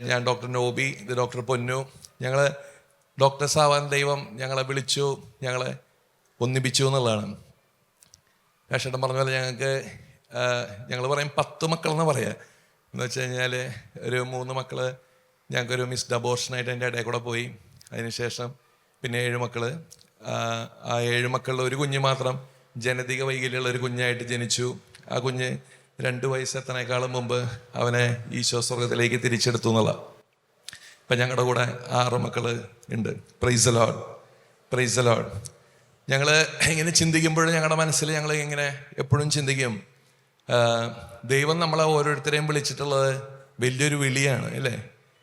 ഞാൻ ഡോക്ടർ നോബി, ഇത് ഡോക്ടർ പൊന്നു. ഞങ്ങൾ ഡോക്ടേഴ്സ് ആവാൻ ദൈവം ഞങ്ങളെ വിളിച്ചു, ഞങ്ങളെ ഒന്നിപ്പിച്ചു എന്നുള്ളതാണ്. രാഷേട്ടൻ പറഞ്ഞ പോലെ ഞങ്ങൾ പറയും 10 മക്കളെന്ന് പറയാം. എന്ന് വെച്ച് കഴിഞ്ഞാൽ ഒരു 3 മക്കൾ ഞങ്ങൾക്കൊരു മിസ്ഡ് അബോർഷനായിട്ട് എൻ്റെ ഇടയിൽ കൂടെ പോയി. അതിനുശേഷം പിന്നെ 7 മക്കൾ. ആ 7 മക്കളിൽ ഒരു കുഞ്ഞ് മാത്രം ജനിതക വൈകല്യമുള്ള ഒരു കുഞ്ഞായിട്ട് ജനിച്ചു. ആ കുഞ്ഞ് 2 വയസ്സെത്തനേക്കാളും മുമ്പ് അവനെ ഈശോ സ്വർഗത്തിലേക്ക് തിരിച്ചെടുത്തു എന്നുള്ളതാണ്. ഇപ്പം ഞങ്ങളുടെ കൂടെ 6 മക്കൾ ഉണ്ട്. Praise the Lord, praise the Lord. ഞങ്ങൾ ഇങ്ങനെ ചിന്തിക്കുമ്പോൾ ഞങ്ങളുടെ മനസ്സിൽ ഞങ്ങൾ ഇങ്ങനെ എപ്പോഴും ചിന്തിക്കും, ദൈവം നമ്മളെ ഓരോരുത്തരെയും വിളിച്ചിട്ടുള്ളത് വലിയൊരു വിളിയാണ് അല്ലേ.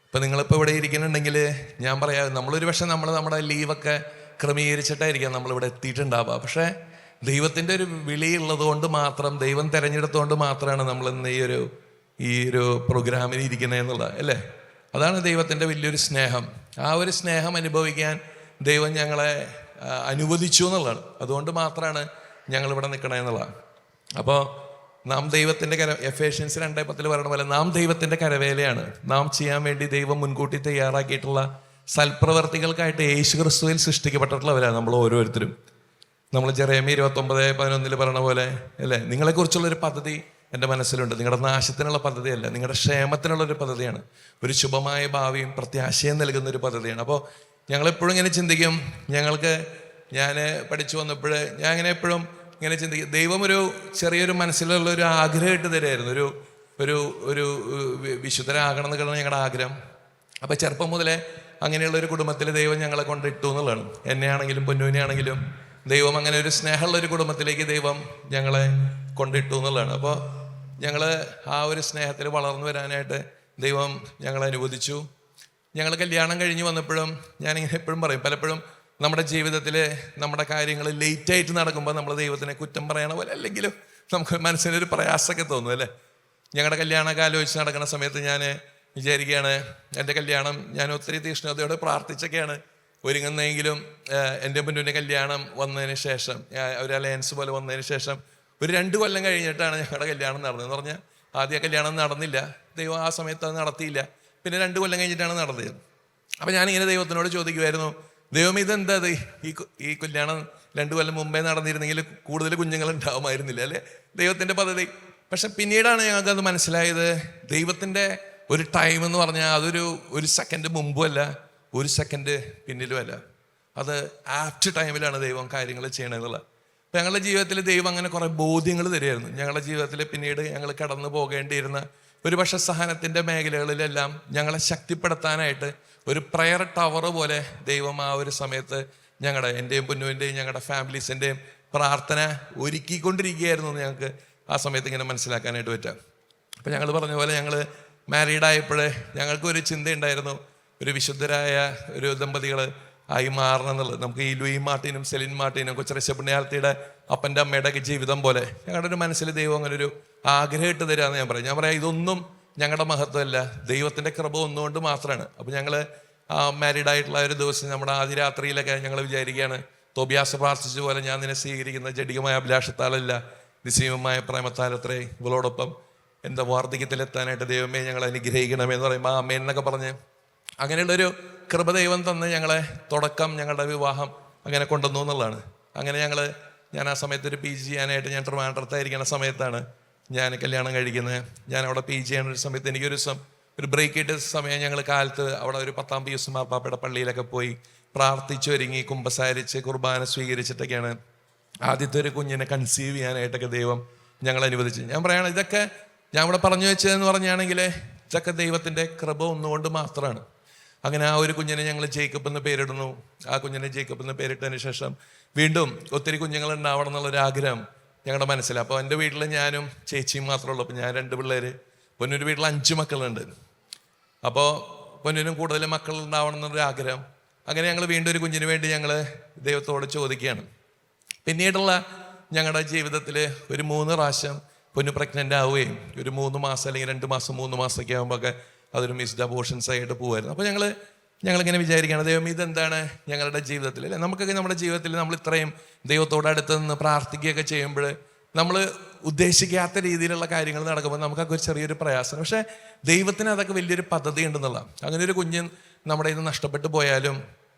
ഇപ്പം നിങ്ങളിപ്പോൾ ഇവിടെ ഇരിക്കുന്നുണ്ടെങ്കിൽ ഞാൻ പറയാം, നമ്മളൊരു പക്ഷേ നമ്മുടെ ലീവൊക്കെ ക്രമീകരിച്ചിട്ടായിരിക്കാം നമ്മളിവിടെ എത്തിയിട്ടുണ്ടാവുക. പക്ഷേ ദൈവത്തിൻ്റെ ഒരു വിളി ഉള്ളതുകൊണ്ട് മാത്രം, ദൈവം തിരഞ്ഞെടുത്തുകൊണ്ട് മാത്രമാണ് നമ്മളിന്ന് ഈ ഒരു പ്രോഗ്രാമിൽ ഇരിക്കുന്നത് എന്നുള്ളത് അല്ലേ. അതാണ് ദൈവത്തിൻ്റെ വലിയൊരു സ്നേഹം. ആ ഒരു സ്നേഹം അനുഭവിക്കാൻ ദൈവം ഞങ്ങളെ അനുവദിച്ചു എന്നുള്ളതാണ്. അതുകൊണ്ട് മാത്രമാണ് ഞങ്ങളിവിടെ നിൽക്കണേ എന്നുള്ളതാണ്. അപ്പോൾ നാം ദൈവത്തിൻ്റെ എഫേഷ്യൻസ് 2:10 പറയണ പോലെ നാം ദൈവത്തിൻ്റെ കരവേലയാണ്. നാം ചെയ്യാൻ വേണ്ടി ദൈവം മുൻകൂട്ടി തയ്യാറാക്കിയിട്ടുള്ള സൽപ്രവർത്തികൾക്കായിട്ട് യേശു ക്രിസ്തുവിൽ സൃഷ്ടിക്കപ്പെട്ടിട്ടുള്ളവരാണ് നമ്മൾ ഓരോരുത്തരും. നമ്മൾ ജെറേമിയ 29:11 പറയണ പോലെ അല്ലേ, നിങ്ങളെക്കുറിച്ചുള്ളൊരു പദ്ധതി എൻ്റെ മനസ്സിലുണ്ട്. നിങ്ങളുടെ നാശത്തിനുള്ള പദ്ധതിയല്ല, നിങ്ങളുടെ ക്ഷേമത്തിനുള്ളൊരു പദ്ധതിയാണ്. ഒരു ശുഭമായ ഭാവിയും പ്രത്യാശയും നൽകുന്നൊരു പദ്ധതിയാണ്. അപ്പോൾ ഞങ്ങളെപ്പോഴും ഇങ്ങനെ ചിന്തിക്കും. ഞാൻ പഠിച്ചു വന്നപ്പോൾ ഞാൻ ഇങ്ങനെ എപ്പോഴും ഇങ്ങനെ ചിന്തിക്കും, ദൈവം ഒരു ചെറിയൊരു മനസ്സിലുള്ള ഒരു ആഗ്രഹം ഇട്ട് തരുമായിരുന്നു. ഒരു ഒരു വിശുദ്ധരാകണം എന്നൊക്കെയാണ് ഞങ്ങളുടെ ആഗ്രഹം. അപ്പോൾ ചെറുപ്പം മുതലേ അങ്ങനെയുള്ളൊരു കുടുംബത്തിൽ ദൈവം ഞങ്ങളെ കൊണ്ടിട്ടു എന്നുള്ളതാണ്. എന്നെ ആണെങ്കിലും പൊന്നുവിനെ ആണെങ്കിലും ദൈവം അങ്ങനെ ഒരു സ്നേഹമുള്ളൊരു കുടുംബത്തിലേക്ക് ദൈവം ഞങ്ങളെ കൊണ്ടിട്ടു എന്നുള്ളതാണ്. അപ്പോൾ ഞങ്ങൾ ആ ഒരു സ്നേഹത്തിൽ വളർന്നു വരാനായിട്ട് ദൈവം ഞങ്ങളെ അനുവദിച്ചു. ഞങ്ങൾ കല്യാണം കഴിഞ്ഞ് വന്നപ്പോഴും ഞാനിങ്ങനെ എപ്പോഴും പറയും, പലപ്പോഴും നമ്മുടെ ജീവിതത്തിൽ നമ്മുടെ കാര്യങ്ങൾ ലേറ്റായിട്ട് നടക്കുമ്പോൾ നമ്മൾ ദൈവത്തിനെ കുറ്റം പറയണ പോലെ അല്ലെങ്കിലും നമുക്ക് മനസ്സിനൊരു പ്രയാസമൊക്കെ തോന്നും അല്ലേ. ഞങ്ങളുടെ കല്യാണമൊക്കെ ആലോചിച്ച് നടക്കുന്ന സമയത്ത് ഞാൻ വിചാരിക്കുകയാണ്, എൻ്റെ കല്യാണം ഞാൻ ഒത്തിരി തീഷ്ണതയോടെ പ്രാർത്ഥിച്ചൊക്കെയാണ് ഒരുങ്ങുന്നെങ്കിലും എൻ്റെ മുന്നിൻ്റെ കല്യാണം വന്നതിന് ശേഷം, ഒരു അലയൻസ് പോലെ വന്നതിന് ശേഷം ഒരു 2 കൊല്ലം കഴിഞ്ഞിട്ടാണ് ഞങ്ങളുടെ കല്യാണം നടന്നതെന്ന് പറഞ്ഞാൽ, ആദ്യം കല്യാണം നടന്നില്ല, ദൈവം ആ സമയത്ത് അത് നടത്തിയില്ല. പിന്നെ 2 കൊല്ലം കഴിഞ്ഞിട്ടാണ് നടന്നത്. അപ്പം ഞാനിങ്ങനെ ദൈവത്തിനോട് ചോദിക്കുമായിരുന്നു, ദൈവം ഇതെന്താ ഈ കല്യാണം 2 കൊല്ലം മുമ്പേ നടന്നിരുന്നെങ്കിൽ കൂടുതൽ കുഞ്ഞുങ്ങൾ ഉണ്ടാവുമായിരുന്നില്ല അല്ലേ, ദൈവത്തിൻ്റെ പദ്ധതി. പക്ഷെ പിന്നീടാണ് ഞങ്ങൾക്കത് മനസ്സിലായത്, ദൈവത്തിൻ്റെ ഒരു ടൈം എന്ന് പറഞ്ഞാൽ ഒരു സെക്കൻഡ് മുമ്പുമല്ല, 1 സെക്കൻഡ് പിന്നിലുമല്ല, അത് ആപ്റ്റ് ടൈമിലാണ് ദൈവം കാര്യങ്ങൾ ചെയ്യണമെന്നുള്ളത്. അപ്പം ഞങ്ങളുടെ ജീവിതത്തിൽ ദൈവം അങ്ങനെ കുറേ ബോധ്യങ്ങൾ തരുമായിരുന്നു. ഞങ്ങളുടെ ജീവിതത്തിൽ പിന്നീട് ഞങ്ങൾ കടന്നു പോകേണ്ടിയിരുന്ന ഒരുപക്ഷെ സഹനത്തിൻ്റെ മേഖലകളിലെല്ലാം ഞങ്ങളെ ശക്തിപ്പെടുത്താനായിട്ട് ഒരു പ്രയർ ടവർ പോലെ ദൈവം ആ ഒരു സമയത്ത് എൻ്റെയും പൊന്നുവിൻ്റെയും ഞങ്ങളുടെ ഫാമിലീസിൻ്റെയും പ്രാർത്ഥന ഒരുക്കിക്കൊണ്ടിരിക്കുകയായിരുന്നു എന്ന് ഞങ്ങൾക്ക് ആ സമയത്ത് ഇങ്ങനെ മനസ്സിലാക്കാനായിട്ട് പറ്റാം. അപ്പം ഞങ്ങൾ പറഞ്ഞ പോലെ ഞങ്ങൾ മാരീഡായപ്പോൾ ഞങ്ങൾക്ക് ഒരു ചിന്തയുണ്ടായിരുന്നു, ഒരു വിശുദ്ധരായ ഒരു ദമ്പതികൾ ആയി മാറണം എന്നുള്ളത്. നമുക്ക് ഈ ലൂയി മാർട്ടിനും സെലിൻ മാർട്ടിനും കൊച്ചറശ്ശ പുണ്യാളത്തിയുടെ അപ്പൻ്റെ അമ്മയുടെ ഒക്കെ ജീവിതം പോലെ ഞങ്ങളുടെ ഒരു മനസ്സിൽ ദൈവം അങ്ങനെ ഒരു ആഗ്രഹം ഇട്ട് തരാമെന്ന് ഞാൻ പറയാം. ഇതൊന്നും ഞങ്ങളുടെ മഹത്വമല്ല, ദൈവത്തിൻ്റെ കൃപ ഒന്നുകൊണ്ട് മാത്രമാണ്. അപ്പോൾ ഞങ്ങൾ മാരീഡായിട്ടുള്ള ഒരു ദിവസം നമ്മുടെ ആദ്യ രാത്രിയിലൊക്കെ ഞങ്ങൾ വിചാരിക്കുകയാണ്, തോബിയാസ് പ്രാർത്ഥിച്ച പോലെ ഞാൻ നിന്നെ സ്വീകരിക്കുന്ന ജഡികമായ അഭിലാഷത്താലല്ല നിസ്സീമമായ പ്രേമത്താലത്രേ ഇവളോടൊപ്പം എന്താ വാർദ്ധക്യത്തിലെത്താനായിട്ട് ദൈവമേ ഞങ്ങളെ അനുഗ്രഹിക്കണമെന്ന് പറയുമ്പോൾ അമ്മേൻ എന്നൊക്കെ പറഞ്ഞ് അങ്ങനെയുള്ളൊരു കൃപ ദൈവം തന്ന് ഞങ്ങളെ തുടക്കം ഞങ്ങളുടെ വിവാഹം അങ്ങനെ കൊണ്ടുവന്നു എന്നുള്ളതാണ്. അങ്ങനെ ഞാൻ ആ സമയത്ത് ഒരു PG ചെയ്യാനായിട്ട് ഞാൻ ട്രിവാൻഡ്രത്തായിരിക്കുന്ന സമയത്താണ് ഞാൻ കല്യാണം കഴിക്കുന്നത്. ഞാൻ അവിടെ PG ചെയ്യുന്ന ഒരു സമയത്ത് എനിക്കൊരു ദിവസം ഒരു ബ്രേക്ക് ഇട്ട സമയം ഞങ്ങൾ കാലത്ത് അവിടെ ഒരു 10-ാം ദിവസം മാർപ്പാപ്പയുടെ പള്ളിയിലൊക്കെ പോയി പ്രാർത്ഥിച്ചൊരുങ്ങി കുമ്പസാരിച്ച് കുർബാന സ്വീകരിച്ചിട്ടൊക്കെയാണ് ആദ്യത്തെ ഒരു കുഞ്ഞിനെ കൺസീവ് ചെയ്യാനായിട്ടൊക്കെ ദൈവം ഞങ്ങൾ അനുവദിച്ചു. ഞാൻ പറയുകയാണ്, ഇതൊക്കെ ഞാൻ ഇവിടെ പറഞ്ഞു വെച്ചതെന്ന് പറഞ്ഞാണെങ്കിൽ ഇതൊക്കെ ദൈവത്തിൻ്റെ കൃപ ഒന്നുകൊണ്ട് മാത്രമാണ്. അങ്ങനെ ആ ഒരു കുഞ്ഞിനെ ഞങ്ങൾ ജേക്കബ് എന്ന് പേരിടുന്നു. ആ കുഞ്ഞിനെ ജേക്കബ് എന്ന് പേരിട്ടതിന് ശേഷം വീണ്ടും ഒത്തിരി കുഞ്ഞുങ്ങൾ ഉണ്ടാവണം എന്നുള്ളൊരാഗ്രഹം ഞങ്ങളുടെ മനസ്സിൽ. അപ്പോൾ എൻ്റെ വീട്ടിൽ ഞാനും ചേച്ചിയും മാത്രമേ ഉള്ളൂ. അപ്പോൾ ഞാൻ 2 പിള്ളേർ, പൊന്നൊരു വീട്ടിൽ 5 മക്കളുണ്ട്. അപ്പോൾ പൊന്നിനും കൂടുതൽ മക്കൾ ഉണ്ടാവണം എന്നൊരാഗ്രഹം. അങ്ങനെ ഞങ്ങൾ വീണ്ടും ഒരു കുഞ്ഞിന് വേണ്ടി ഞങ്ങൾ ദൈവത്തോട് ചോദിക്കുകയാണ്. പിന്നീടുള്ള ഞങ്ങളുടെ ജീവിതത്തിൽ ഒരു 3 പ്രാവശ്യം പൊന്നു പ്രഗ്നൻ്റ് ആവുകയും ഒരു 3 മാസം അല്ലെങ്കിൽ 2 മാസം 3 മാസമൊക്കെ ആകുമ്പോഴൊക്കെ അതൊരു മിസ്ഡ് അബോർഷൻസ് ആയിട്ട് പോകുമായിരുന്നു. അപ്പോൾ ഞങ്ങളിങ്ങനെ വിചാരിക്കുകയാണ്, ദൈവം ഇതെന്താണ് ഞങ്ങളുടെ ജീവിതത്തിൽ അല്ലേ. നമുക്കൊക്കെ നമ്മുടെ ജീവിതത്തിൽ നമ്മൾ ഇത്രയും ദൈവത്തോട് അടുത്ത് നിന്ന് പ്രാർത്ഥിക്കുകയൊക്കെ ചെയ്യുമ്പോൾ നമ്മൾ ഉദ്ദേശിക്കാത്ത രീതിയിലുള്ള കാര്യങ്ങൾ നടക്കുമ്പോൾ നമുക്കൊക്കെ ഒരു ചെറിയൊരു പ്രയാസം. പക്ഷേ ദൈവത്തിന് അതൊക്കെ വലിയൊരു പദ്ധതി ഉണ്ടെന്നുള്ള. അങ്ങനെ ഒരു കുഞ്ഞ് നമ്മുടെ ഇന്ന് നഷ്ടപ്പെട്ടു പോയാലും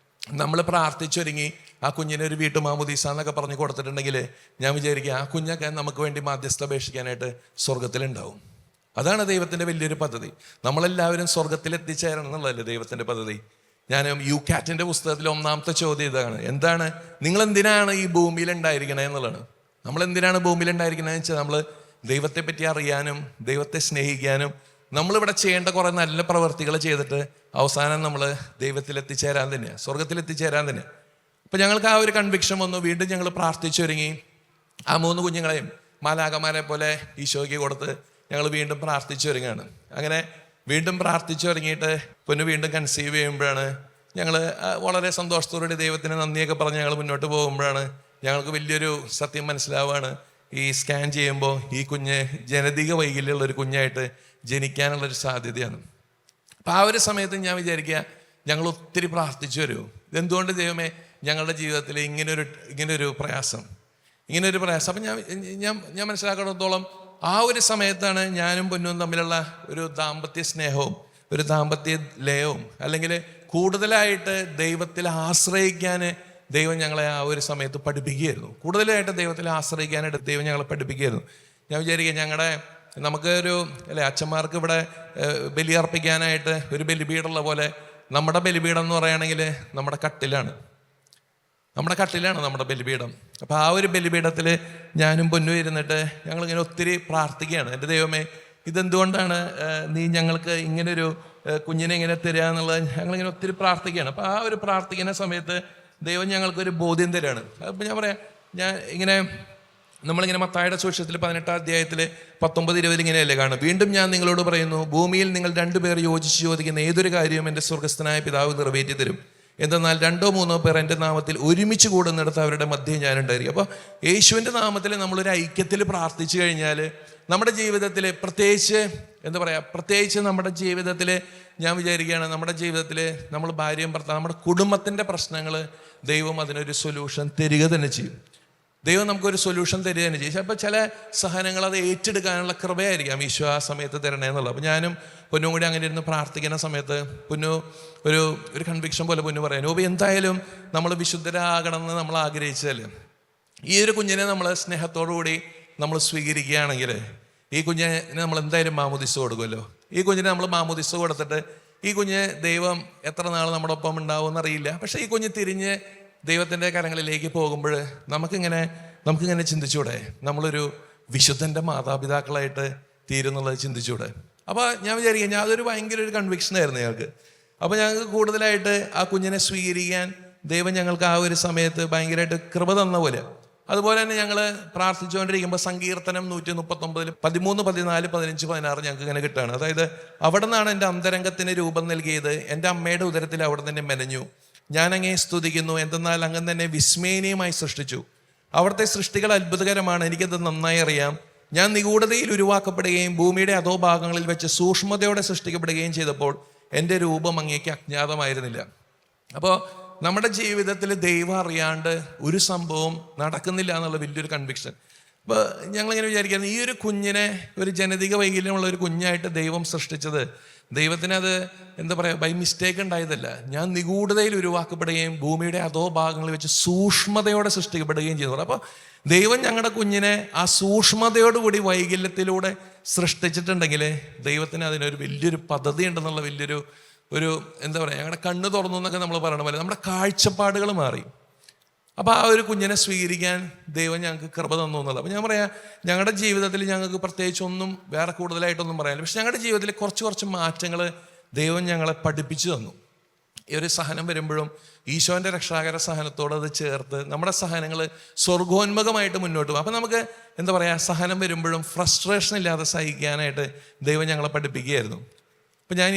നമ്മൾ പ്രാർത്ഥിച്ചൊരുങ്ങി ആ കുഞ്ഞിനെ ഒരു വീട്ടുമാമുദീസ എന്നൊക്കെ പറഞ്ഞ് കൊടുത്തിട്ടുണ്ടെങ്കിൽ ഞാൻ വിചാരിക്കുക ആ കുഞ്ഞൊക്കെ നമുക്ക് വേണ്ടി മാധ്യസ്ഥ അപേക്ഷിക്കാനായിട്ട് സ്വർഗത്തിലുണ്ടാവും. അതാണ് ദൈവത്തിൻ്റെ വലിയൊരു പദ്ധതി. നമ്മളെല്ലാവരും സ്വർഗത്തിൽ എത്തിച്ചേരണം എന്നുള്ളതല്ലേ ദൈവത്തിൻ്റെ പദ്ധതി. ഞാൻ യുകാറ്റിൻ്റെ പുസ്തകത്തിൽ 1ാമത്തെ ചോദ്യം ഇതാണ്: എന്താണ് നിങ്ങൾ എന്തിനാണ് ഈ ഭൂമിയിൽ ഉണ്ടായിരിക്കണേ എന്നുള്ളതാണ്. നമ്മൾ എന്തിനാണ് ഭൂമിയിൽ ഉണ്ടായിരിക്കണതെന്ന് വെച്ചാൽ നമ്മൾ ദൈവത്തെ പറ്റി അറിയാനും ദൈവത്തെ സ്നേഹിക്കാനും നമ്മളിവിടെ ചെയ്യേണ്ട കുറേ നല്ല പ്രവൃത്തികൾ ചെയ്തിട്ട് അവസാനം നമ്മൾ ദൈവത്തിൽ എത്തിച്ചേരാൻ തന്നെയാണ്, സ്വർഗത്തിൽ എത്തിച്ചേരാൻ തന്നെയാണ്. അപ്പം ഞങ്ങൾക്ക് ആ ഒരു കൺവിക്ഷൻ വന്നു. വീണ്ടും ഞങ്ങൾ പ്രാർത്ഥിച്ചൊരുങ്ങി ആ 3 കുഞ്ഞുങ്ങളെയും മാലാഖമാരെ പോലെ ഈശോയ്ക്ക് കൊടുത്ത് ഞങ്ങൾ വീണ്ടും പ്രാർത്ഥിച്ചൊരുങ്ങാണ്. അങ്ങനെ വീണ്ടും പ്രാർത്ഥിച്ചൊരുങ്ങിയിട്ട് പൊന്നു വീണ്ടും കൺസീവ് ചെയ്യുമ്പോഴാണ് ഞങ്ങൾ വളരെ സന്തോഷത്തോടെ ദൈവത്തിന് നന്ദിയൊക്കെ പറഞ്ഞ് ഞങ്ങൾ മുന്നോട്ട് പോകുമ്പോഴാണ് ഞങ്ങൾക്ക് വലിയൊരു സത്യം മനസ്സിലാവുകയാണ്. ഈ സ്കാൻ ചെയ്യുമ്പോൾ ഈ കുഞ്ഞ് ജനിതക വൈകല്യമുള്ളൊരു കുഞ്ഞായിട്ട് ജനിക്കാനുള്ളൊരു സാധ്യതയാണ്. അപ്പം ആ ഒരു സമയത്ത് ഞാൻ വിചാരിക്കുക ഞങ്ങൾ ഒത്തിരി പ്രാർത്ഥിച്ചു വരുമോ, ഇതെന്തുകൊണ്ട് ദൈവമേ ഞങ്ങളുടെ ജീവിതത്തിൽ ഇങ്ങനൊരു പ്രയാസം. അപ്പം ഞാൻ മനസ്സിലാക്കിടത്തോളം ആ ഒരു സമയത്താണ് ഞാനും പൊന്നും തമ്മിലുള്ള ഒരു ദാമ്പത്യ സ്നേഹവും ഒരു ദാമ്പത്യ ലയവും അല്ലെങ്കിൽ കൂടുതലായിട്ട് ദൈവത്തിൽ ആശ്രയിക്കാൻ ദൈവം ഞങ്ങളെ ആ ഒരു സമയത്ത് പഠിപ്പിക്കുകയായിരുന്നു. കൂടുതലായിട്ട് ദൈവത്തിൽ ആശ്രയിക്കാനായിട്ട് ദൈവം ഞങ്ങളെ പഠിപ്പിക്കുകയായിരുന്നു. ഞാൻ വിചാരിക്കുക നമുക്ക് അച്ഛന്മാർക്ക് ഇവിടെ ബലിയർപ്പിക്കാനായിട്ട് ഒരു ബലിപീഠമുള്ള പോലെ നമ്മുടെ ബലിപീഠം എന്ന് പറയുകയാണെങ്കിൽ നമ്മുടെ കട്ടിലാണ് നമ്മുടെ ബലിപീഠം. അപ്പോൾ ആ ഒരു ബലിപീഠത്തിൽ ഞാനും പൊന്നും ഇരുന്നിട്ട് ഞങ്ങളിങ്ങനെ ഒത്തിരി പ്രാർത്ഥിക്കുകയാണ്. എൻ്റെ ദൈവമേ, ഇതെന്തുകൊണ്ടാണ് നീ ഞങ്ങൾക്ക് ഇങ്ങനൊരു കുഞ്ഞിനെ ഇങ്ങനെ തരിക എന്നുള്ളത് ഞങ്ങളിങ്ങനെ ഒത്തിരി പ്രാർത്ഥിക്കുകയാണ്. അപ്പോൾ ആ ഒരു പ്രാർത്ഥിക്കുന്ന സമയത്ത് ദൈവം ഞങ്ങൾക്കൊരു ബോധ്യം തരികയാണ്. അപ്പോൾ നമ്മളിങ്ങനെ മത്തായിയുടെ സുവിശേഷത്തിൽ 18-ാം അധ്യായത്തിൽ 19-20 ഇങ്ങനെയല്ലേ കാണും: വീണ്ടും ഞാൻ നിങ്ങളോട് പറയുന്നു, ഭൂമിയിൽ നിങ്ങൾ 2 പേർ യോജിച്ച് ചോദിക്കുന്ന ഏതൊരു കാര്യവും എൻ്റെ സ്വർഗസ്ഥനായ പിതാവ് നിറവേറ്റി തരും. എന്തെന്നാൽ 2 3 പേർ എൻ്റെ നാമത്തിൽ ഒരുമിച്ച് കൂടുന്നിടത്ത് അവരുടെ മധ്യേ ഞാനുണ്ടായിരിക്കും. അപ്പോൾ യേശുവിൻ്റെ നാമത്തിൽ നമ്മളൊരു ഐക്യത്തിൽ പ്രാർത്ഥിച്ചു കഴിഞ്ഞാൽ നമ്മുടെ ജീവിതത്തിൽ പ്രത്യേകിച്ച് നമ്മുടെ ജീവിതത്തിൽ ഞാൻ വിചാരിക്കുകയാണ്, നമ്മുടെ ജീവിതത്തിൽ നമ്മൾ ഭാര്യയും ഭർത്താവ് നമ്മുടെ കുടുംബത്തിൻ്റെ പ്രശ്നങ്ങൾ ദൈവം അതിനൊരു സൊല്യൂഷൻ തരിക തന്നെ ചെയ്യും. ദൈവം നമുക്കൊരു സൊല്യൂഷൻ തരിക തന്നെ ചെയ്യും. അപ്പോൾ ചില സഹനങ്ങൾ അത് ഏറ്റെടുക്കാനുള്ള കൃപയായിരിക്കാം ഈശോ ആ സമയത്ത് തരണേ എന്നുള്ളത്. അപ്പോൾ ഞാനും പൊന്നും കൂടി അങ്ങനെ ഇരുന്ന് പ്രാർത്ഥിക്കുന്ന സമയത്ത് പൊന്നു ഒരു കൺവിക്ഷൻ പോലെ പൊന്നു പറയാൻ, എന്തായാലും നമ്മൾ വിശുദ്ധരാകണം എന്ന് നമ്മൾ ആഗ്രഹിച്ചതല്ലേ, ഈ ഒരു കുഞ്ഞിനെ നമ്മൾ സ്നേഹത്തോടു കൂടി നമ്മൾ സ്വീകരിക്കുകയാണെങ്കിൽ ഈ കുഞ്ഞിനെ നമ്മൾ എന്തായാലും മാമോദിസ കൊടുക്കുമല്ലോ. ഈ കുഞ്ഞിനെ നമ്മൾ മാമോദിസ കൊടുത്തിട്ട് ഈ കുഞ്ഞ് ദൈവം എത്ര നാൾ നമ്മുടെ ഒപ്പം ഉണ്ടാവും എന്നറിയില്ല. പക്ഷേ ഈ കുഞ്ഞ് തിരിഞ്ഞ് ദൈവത്തിൻ്റെ കരങ്ങളിലേക്ക് പോകുമ്പോൾ നമുക്കിങ്ങനെ ചിന്തിച്ചൂടെ, നമ്മളൊരു വിശുദ്ധൻ്റെ മാതാപിതാക്കളായിട്ട് തീരുന്നുള്ളത് ചിന്തിച്ചൂടെ. അപ്പോൾ ഞാൻ വിചാരിക്കുക അതൊരു ഭയങ്കര ഒരു കൺവിക്ഷനായിരുന്നു ഞങ്ങൾക്ക്. അപ്പോൾ ഞങ്ങൾക്ക് കൂടുതലായിട്ട് ആ കുഞ്ഞിനെ സ്വീകരിക്കാൻ ദൈവം ഞങ്ങൾക്ക് ആ ഒരു സമയത്ത് ഭയങ്കരമായിട്ട് കൃപ തന്ന പോലെ. അതുപോലെ തന്നെ ഞങ്ങൾ പ്രാർത്ഥിച്ചുകൊണ്ടിരിക്കുമ്പോൾ സങ്കീർത്തനം 139 13, 14, 15, 16 ഞങ്ങൾക്ക് ഇങ്ങനെ കിട്ടുകയാണ്. അതായത് അവിടെ നിന്നാണ് എൻ്റെ അന്തരംഗത്തിന് രൂപം നൽകിയത്, എൻ്റെ അമ്മയുടെ ഉദരത്തിൽ അവിടെ തന്നെ മെനഞ്ഞു. ഞാൻ അങ്ങേ സ്തുതിക്കുന്നു, എന്തെന്നാൽ അങ്ങ് തന്നെ വിസ്മയനീയമായി സൃഷ്ടിച്ചു. അവിടുത്തെ സൃഷ്ടികൾ അത്ഭുതകരമാണ്, എനിക്കത് നന്നായി അറിയാം. ഞാൻ നിഗൂഢതയിൽ ഉരുവാക്കപ്പെടുകയും ഭൂമിയുടെ അധോഭാഗങ്ങളിൽ വെച്ച് സൂക്ഷ്മതയോടെ സൃഷ്ടിക്കപ്പെടുകയും ചെയ്തപ്പോൾ എൻ്റെ രൂപം അങ്ങേക്ക് അജ്ഞാതമായിരുന്നില്ല. അപ്പോൾ നമ്മുടെ ജീവിതത്തിൽ ദൈവം അറിയാണ്ട് ഒരു സംഭവം നടക്കുന്നില്ല എന്നുള്ള വലിയൊരു കൺവിക്ഷൻ. അപ്പോൾ ഞങ്ങളിങ്ങനെ വിചാരിക്കുന്നത് ഈ ഒരു കുഞ്ഞിനെ ഒരു ജനിതക വൈകല്യമുള്ള ഒരു കുഞ്ഞായിട്ട് ദൈവം സൃഷ്ടിച്ചത് ദൈവത്തിനത് ബൈ മിസ്റ്റേക്ക് ഉണ്ടായതല്ല. ഞാൻ നിഗൂഢതയിൽ ഉരുവാക്കപ്പെടുകയും ഭൂമിയുടെ അധോഭാഗങ്ങളിൽ വെച്ച് സൂക്ഷ്മതയോടെ സൃഷ്ടിക്കപ്പെടുകയും ചെയ്തു. അപ്പോൾ ദൈവം ഞങ്ങളുടെ കുഞ്ഞിനെ ആ സൂക്ഷ്മതയോടുകൂടി വൈകല്യത്തിലൂടെ സൃഷ്ടിച്ചിട്ടുണ്ടെങ്കിൽ ദൈവത്തിന് അതിനൊരു വലിയൊരു പദ്ധതി ഉണ്ടെന്നുള്ള വലിയൊരു ഞങ്ങളുടെ കണ്ണ് തുറന്നു എന്നൊക്കെ നമ്മൾ പറയണ പോലെ നമ്മുടെ കാഴ്ചപ്പാടുകൾ മാറി. അപ്പോൾ ആ ഒരു കുഞ്ഞിനെ സ്വീകരിക്കാൻ ദൈവം ഞങ്ങൾക്ക് കൃപ തന്നു എന്നുള്ളത്. അപ്പോൾ ഞാൻ പറയാം, ഞങ്ങളുടെ ജീവിതത്തിൽ ഞങ്ങൾക്ക് പ്രത്യേകിച്ചൊന്നും വേറെ കൂടുതലായിട്ടൊന്നും പറയാനില്ല. പക്ഷെ ഞങ്ങളുടെ ജീവിതത്തിൽ കുറച്ച് മാറ്റങ്ങൾ ദൈവം ഞങ്ങളെ പഠിപ്പിച്ചു തന്നു. ഈ ഒരു സഹനം വരുമ്പോഴും ഈശോൻ്റെ രക്ഷാകര സഹനത്തോട് അത് ചേർത്ത് നമ്മുടെ സഹനങ്ങൾ സ്വർഗോന്മുഖമായിട്ട് മുന്നോട്ട് പോകും. അപ്പം നമുക്ക് സഹനം വരുമ്പോഴും ഫ്രസ്ട്രേഷൻ ഇല്ലാതെ സഹിക്കാനായിട്ട് ദൈവം ഞങ്ങളെ പഠിപ്പിക്കുകയായിരുന്നു. അപ്പം ഞാൻ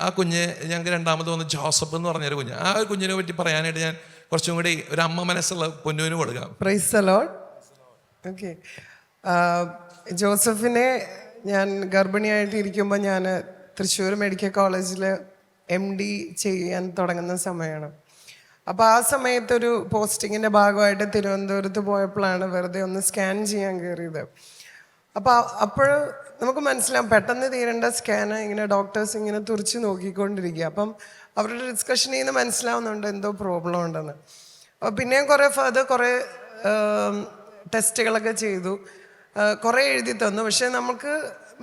ആ കുഞ്ഞ് ഞങ്ങൾക്ക് രണ്ടാമത് വന്ന് ജോസഫ് എന്ന് പറഞ്ഞൊരു കുഞ്ഞ്, ആ ഒരു കുഞ്ഞിനെ പറ്റി പറയാനായിട്ട് ഞാൻ കുറച്ചും കൂടി ഒരു അമ്മ മനസ്സുള്ള പൊന്നുവിന് കൊടുക്കാം. Praise the Lord. ഓക്കെ, ജോസഫിനെ ഞാൻ ഗർഭിണിയായിട്ട് ഇരിക്കുമ്പോൾ ഞാൻ തൃശ്ശൂർ മെഡിക്കൽ കോളേജിൽ MD ചെയ്യാൻ തുടങ്ങുന്ന സമയമാണ്. അപ്പോൾ ആ സമയത്തൊരു പോസ്റ്റിങ്ങിൻ്റെ ഭാഗമായിട്ട് തിരുവനന്തപുരത്ത് പോയപ്പോഴാണ് വെറുതെ ഒന്ന് സ്കാൻ ചെയ്യാൻ കയറിയത്. അപ്പോൾ അപ്പോൾ നമുക്ക് മനസ്സിലാവും പെട്ടെന്ന് തീരേണ്ട സ്കാന് ഇങ്ങനെ ഡോക്ടേഴ്സ് ഇങ്ങനെ തുറിച്ച് നോക്കിക്കൊണ്ടിരിക്കുക. അപ്പം അവരുടെ ഡിസ്കഷനിൽ നിന്ന് മനസ്സിലാവുന്നുണ്ട് എന്തോ പ്രോബ്ലം ഉണ്ടെന്ന്. അപ്പോൾ പിന്നെയും കുറേ ടെസ്റ്റുകളൊക്കെ ചെയ്തു, കുറേ എഴുതി തന്നു. പക്ഷേ നമുക്ക്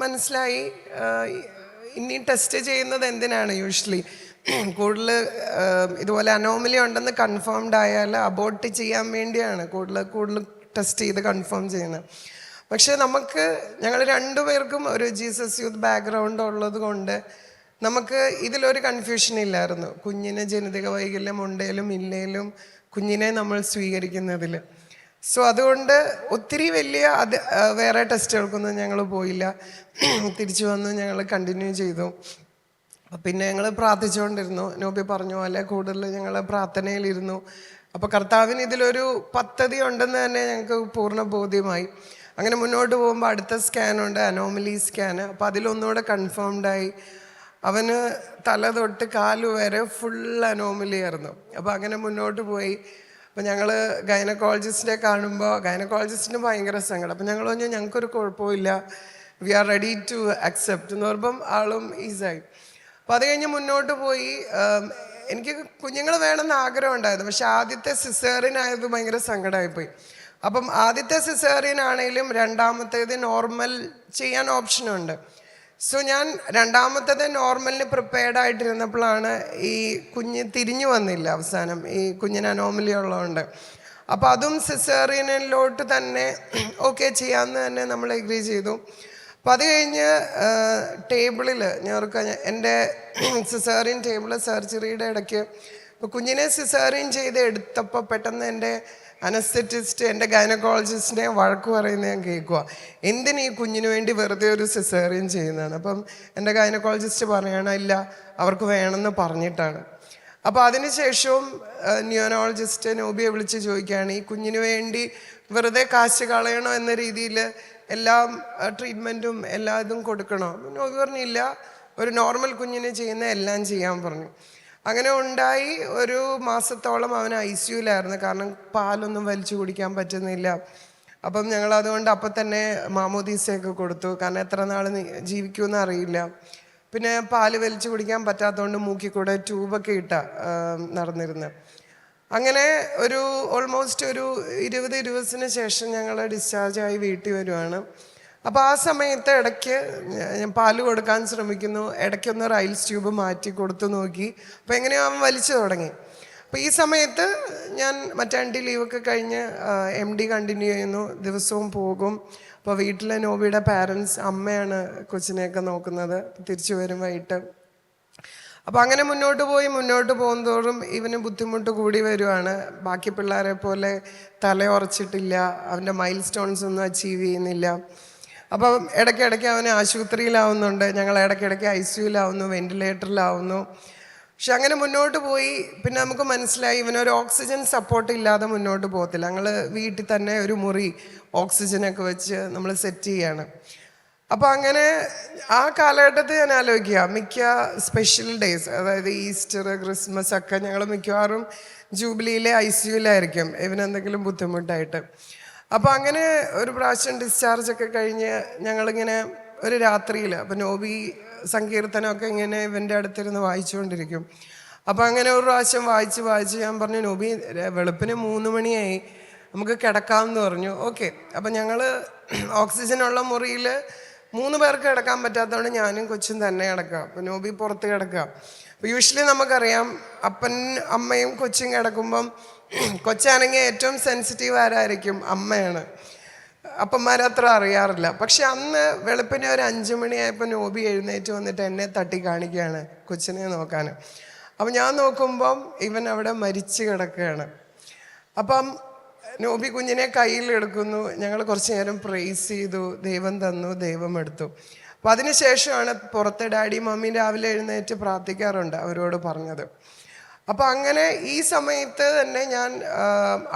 മനസ്സിലായി ഇനി ടെസ്റ്റ് ചെയ്യുന്നത് എന്തിനാണ് യൂഷ്വലി കൂടുതൽ ഇതുപോലെ അനോമലി ഉണ്ടെന്ന് കൺഫേംഡ് ആയാൽ അബോർട്ട് ചെയ്യാൻ വേണ്ടിയാണ് കൂടുതൽ ടെസ്റ്റ് ചെയ്ത് കൺഫേം ചെയ്യുന്നത്. പക്ഷേ ഞങ്ങൾ രണ്ടുപേർക്കും ഒരു ജീസസ് യൂത്ത് ബാക്ക്ഗ്രൗണ്ട് ഉള്ളത് കൊണ്ട് നമുക്ക് ഇതിലൊരു കൺഫ്യൂഷൻ ഇല്ലായിരുന്നു. കുഞ്ഞിന് ജനിതക വൈകല്യം ഉണ്ടേലും ഇല്ലേലും കുഞ്ഞിനെ നമ്മൾ സ്വീകരിക്കുന്നതിൽ. സോ അതുകൊണ്ട് ഒത്തിരി വലിയ വേറെ ടെസ്റ്റുകൾക്കൊന്നും ഞങ്ങൾ പോയില്ല. തിരിച്ചു വന്നു, ഞങ്ങൾ കണ്ടിന്യൂ ചെയ്തു. പിന്നെ ഞങ്ങൾ പ്രാർത്ഥിച്ചുകൊണ്ടിരുന്നു. നോബി പറഞ്ഞ പോലെ കൂടുതൽ ഞങ്ങൾ പ്രാർത്ഥനയിലിരുന്നു. അപ്പോൾ കർത്താവിന് ഇതിലൊരു പദ്ധതി ഉണ്ടെന്ന് തന്നെ ഞങ്ങൾക്ക് പൂർണ്ണ ബോധ്യമായി. അങ്ങനെ മുന്നോട്ട് പോകുമ്പോൾ അടുത്ത സ്കാനുണ്ട്, അനോമലി സ്കാന്. അപ്പോൾ അതിലൊന്നുകൂടെ കൺഫേംഡായി. അവന് തല തൊട്ട് കാല് വരെ ഫുൾ അനോമലി ആയിരുന്നു. അപ്പോൾ അങ്ങനെ മുന്നോട്ട് പോയി. അപ്പോൾ ഞങ്ങൾ ഗൈനക്കോളജിസ്റ്റിനെ കാണുമ്പോൾ ഗൈനക്കോളജിസ്റ്റിന് ഭയങ്കര സങ്കടം. അപ്പോൾ ഞങ്ങൾ പറഞ്ഞു ഞങ്ങൾക്കൊരു കുഴപ്പമില്ല, we are ready to accept എന്ന് പറയുമ്പം ആളും ഈസായി. അപ്പോൾ അത് കഴിഞ്ഞ് മുന്നോട്ട് പോയി. എനിക്ക് കുഞ്ഞുങ്ങൾ വേണമെന്ന് ആഗ്രഹം ഉണ്ടായിരുന്നു. പക്ഷെ ആദ്യത്തെ സിസേറിയനായത് ഭയങ്കര സങ്കടമായിപ്പോയി. അപ്പം ആദ്യത്തെ സിസേറിയൻ ആണെങ്കിലും രണ്ടാമത്തേത് നോർമൽ ചെയ്യാൻ ഓപ്ഷനുണ്ട്. സോ ഞാൻ രണ്ടാമത്തേത് നോർമലിന് പ്രിപ്പയർഡ് ആയിട്ടിരുന്നപ്പോഴാണ് ഈ കുഞ്ഞ് തിരിഞ്ഞു വന്നില്ല അവസാനം, ഈ കുഞ്ഞിന് അനോമലി ഉള്ളതുകൊണ്ട്. അപ്പോൾ അതും സിസേറിയനിലോട്ട് തന്നെ ഓക്കെ ചെയ്യാമെന്ന് തന്നെ നമ്മൾ എഗ്രി ചെയ്തു. അപ്പം അത് കഴിഞ്ഞ് ടേബിളിൽ എൻ്റെ സിസേറിയൻ ടേബിൾ സർജറിയുടെ ഇടയ്ക്ക് ഇപ്പോൾ കുഞ്ഞിനെ സിസേറിയൻ ചെയ്ത് എടുത്തപ്പോൾ പെട്ടെന്ന് എൻ്റെ അനസ്തെറ്റിസ്റ്റ് എൻ്റെ ഗൈനക്കോളജിസ്റ്റിനെ വഴക്ക് പറയുന്നത് ഞാൻ കേൾക്കുക, എന്തിന് ഈ കുഞ്ഞിന് വേണ്ടി വെറുതെ ഒരു സിസേറിയൻ ചെയ്യുന്നതാണ്. അപ്പം എൻ്റെ ഗൈനക്കോളജിസ്റ്റ് പറയുകയാണ് ഇല്ല, അവർക്ക് വേണമെന്ന് പറഞ്ഞിട്ടാണ്. അപ്പോൾ അതിനുശേഷവും ന്യൂറോളജിസ്റ്റ് നോബിയെ വിളിച്ച് ചോദിക്കുകയാണ് ഈ കുഞ്ഞിന് വേണ്ടി വെറുതെ കാശ് കളയണോ എന്ന രീതിയിൽ എല്ലാം ട്രീറ്റ്മെൻറ്റും എല്ലാ ഇതും കൊടുക്കണോ. നോബി പറഞ്ഞില്ല, ഒരു നോർമൽ കുഞ്ഞിന് ചെയ്യുന്ന എല്ലാം ചെയ്യാൻ പറഞ്ഞു. അങ്ങനെ ഉണ്ടായി. ഒരു മാസത്തോളം അവൻ ICUലായിരുന്നു. കാരണം പാലൊന്നും വലിച്ചു കുടിക്കാൻ പറ്റുന്നില്ല. അപ്പം ഞങ്ങൾ അതുകൊണ്ട് അപ്പം തന്നെ മാമോദീസയൊക്കെ കൊടുത്തു. കാരണം എത്ര നാൾ ജീവിക്കുമെന്ന് അറിയില്ല. പിന്നെ പാല് വലിച്ചു കുടിക്കാൻ പറ്റാത്തതുകൊണ്ട് മൂക്കിൽ കൂടെ ട്യൂബൊക്കെ നടന്നിരുന്നത്. അങ്ങനെ ഒരു ഓൾമോസ്റ്റ് ഒരു 20 ദിവസത്തിന് ശേഷം ഞങ്ങൾ ഡിസ്ചാർജായി വീട്ടിൽ വരുവാണ്. അപ്പോൾ ആ സമയത്ത് ഇടയ്ക്ക് ഞാൻ പാല് കൊടുക്കാൻ ശ്രമിക്കുന്നു. ഇടയ്ക്കൊന്ന് റൈൽസ് ട്യൂബ് മാറ്റി കൊടുത്തു നോക്കി. അപ്പോൾ എങ്ങനെയോ അവൻ വലിച്ചു തുടങ്ങി. അപ്പോൾ ഈ സമയത്ത് ഞാൻ മറ്റേണ്ടി ലീവൊക്കെ കഴിഞ്ഞ് MD കണ്ടിന്യൂ ചെയ്യുന്നു. ദിവസവും പോകും. അപ്പോൾ വീട്ടിലെ നോബിയുടെ പാരൻസ് അമ്മയാണ് കൊച്ചിനെയൊക്കെ നോക്കുന്നത്. തിരിച്ചു വരും വൈകിട്ട്. അപ്പോൾ അങ്ങനെ മുന്നോട്ട് പോകുന്തോറും ഇവന് ബുദ്ധിമുട്ട് കൂടി വരുവാണ്. ബാക്കി പിള്ളേരെ പോലെ തലയുറച്ചിട്ടില്ല, അവൻ്റെ മൈൽ സ്റ്റോൺസ് ഒന്നും അച്ചീവ് ചെയ്യുന്നില്ല. അപ്പം ഇടയ്ക്കിടയ്ക്ക് അവന് ആശുപത്രിയിലാവുന്നുണ്ട്, ഞങ്ങൾ ഇടയ്ക്കിടയ്ക്ക് ICUലാവുന്നു, വെന്റിലേറ്ററിലാവുന്നു. പക്ഷെ അങ്ങനെ മുന്നോട്ട് പോയി. പിന്നെ നമുക്ക് മനസ്സിലായി ഇവനൊരു ഓക്സിജൻ സപ്പോർട്ട് ഇല്ലാതെ മുന്നോട്ട് പോകത്തില്ല. ഞങ്ങൾ വീട്ടിൽ തന്നെ ഒരു മുറി ഓക്സിജനൊക്കെ വെച്ച് നമ്മൾ സെറ്റ് ചെയ്യാണ്. അപ്പോൾ അങ്ങനെ ആ കാലഘട്ടത്തിൽ ഞാൻ ആലോചിക്കുക, മിക്ക സ്പെഷ്യൽ ഡേയ്സ്, അതായത് ഈസ്റ്റർ, ക്രിസ്മസ് ഒക്കെ ഞങ്ങൾ മിക്കവാറും ജൂബിലിയിലെ ICUലായിരിക്കും ഇവനെന്തെങ്കിലും ബുദ്ധിമുട്ടായിട്ട്. അപ്പോൾ അങ്ങനെ ഒരു പ്രാവശ്യം ഡിസ്ചാർജൊക്കെ കഴിഞ്ഞ് ഞങ്ങളിങ്ങനെ ഒരു രാത്രിയിൽ, അപ്പോൾ നോബി സങ്കീർത്തനമൊക്കെ ഇങ്ങനെ ഇവൻ്റെ അടുത്തിരുന്ന് വായിച്ചുകൊണ്ടിരിക്കും. അപ്പോൾ അങ്ങനെ ഒരു പ്രാവശ്യം വായിച്ച് ഞാൻ പറഞ്ഞു നോബി വെളുപ്പിന് 3 മണിയായി, നമുക്ക് കിടക്കാമെന്ന് പറഞ്ഞു. ഓക്കെ. അപ്പം ഞങ്ങൾ ഓക്സിജനുള്ള മുറിയിൽ 3 പേർക്ക് കിടക്കാൻ പറ്റാത്തതുകൊണ്ട് ഞാനും കൊച്ചും തന്നെ കിടക്കുക. അപ്പോൾ നോബി പുറത്ത് കിടക്കുക. അപ്പോൾ യൂഷ്വലി നമുക്കറിയാം അപ്പൻ അമ്മയും കൊച്ചും കിടക്കുമ്പം കൊച്ചാണെങ്കിൽ ഏറ്റവും സെൻസിറ്റീവ് ആരായിരിക്കും? അമ്മയാണ്. അപ്പന്മാരത്ര അറിയാറില്ല. പക്ഷെ അന്ന് വെളുപ്പിനെ ഒരു 5 മണിയായപ്പോൾ നോബി എഴുന്നേറ്റ് വന്നിട്ട് എന്നെ തട്ടി കാണിക്കുകയാണ് കൊച്ചിനെ നോക്കാൻ. അപ്പം ഞാൻ നോക്കുമ്പം ഇവൻ അവിടെ മരിച്ചു കിടക്കുകയാണ്. അപ്പം നോബി കുഞ്ഞിനെ കയ്യിലെടുക്കുന്നു. ഞങ്ങൾ കുറച്ച് നേരം പ്രേസ് ചെയ്തു, ദൈവം തന്നു, ദൈവം എടുത്തു. അപ്പം അതിനുശേഷമാണ് പുറത്തെ ഡാഡി മമ്മി രാവിലെ എഴുന്നേറ്റ് പ്രാർത്ഥിക്കാറുണ്ട് അവരോട് പറഞ്ഞത്. അപ്പം അങ്ങനെ ഈ സമയത്ത് തന്നെ ഞാൻ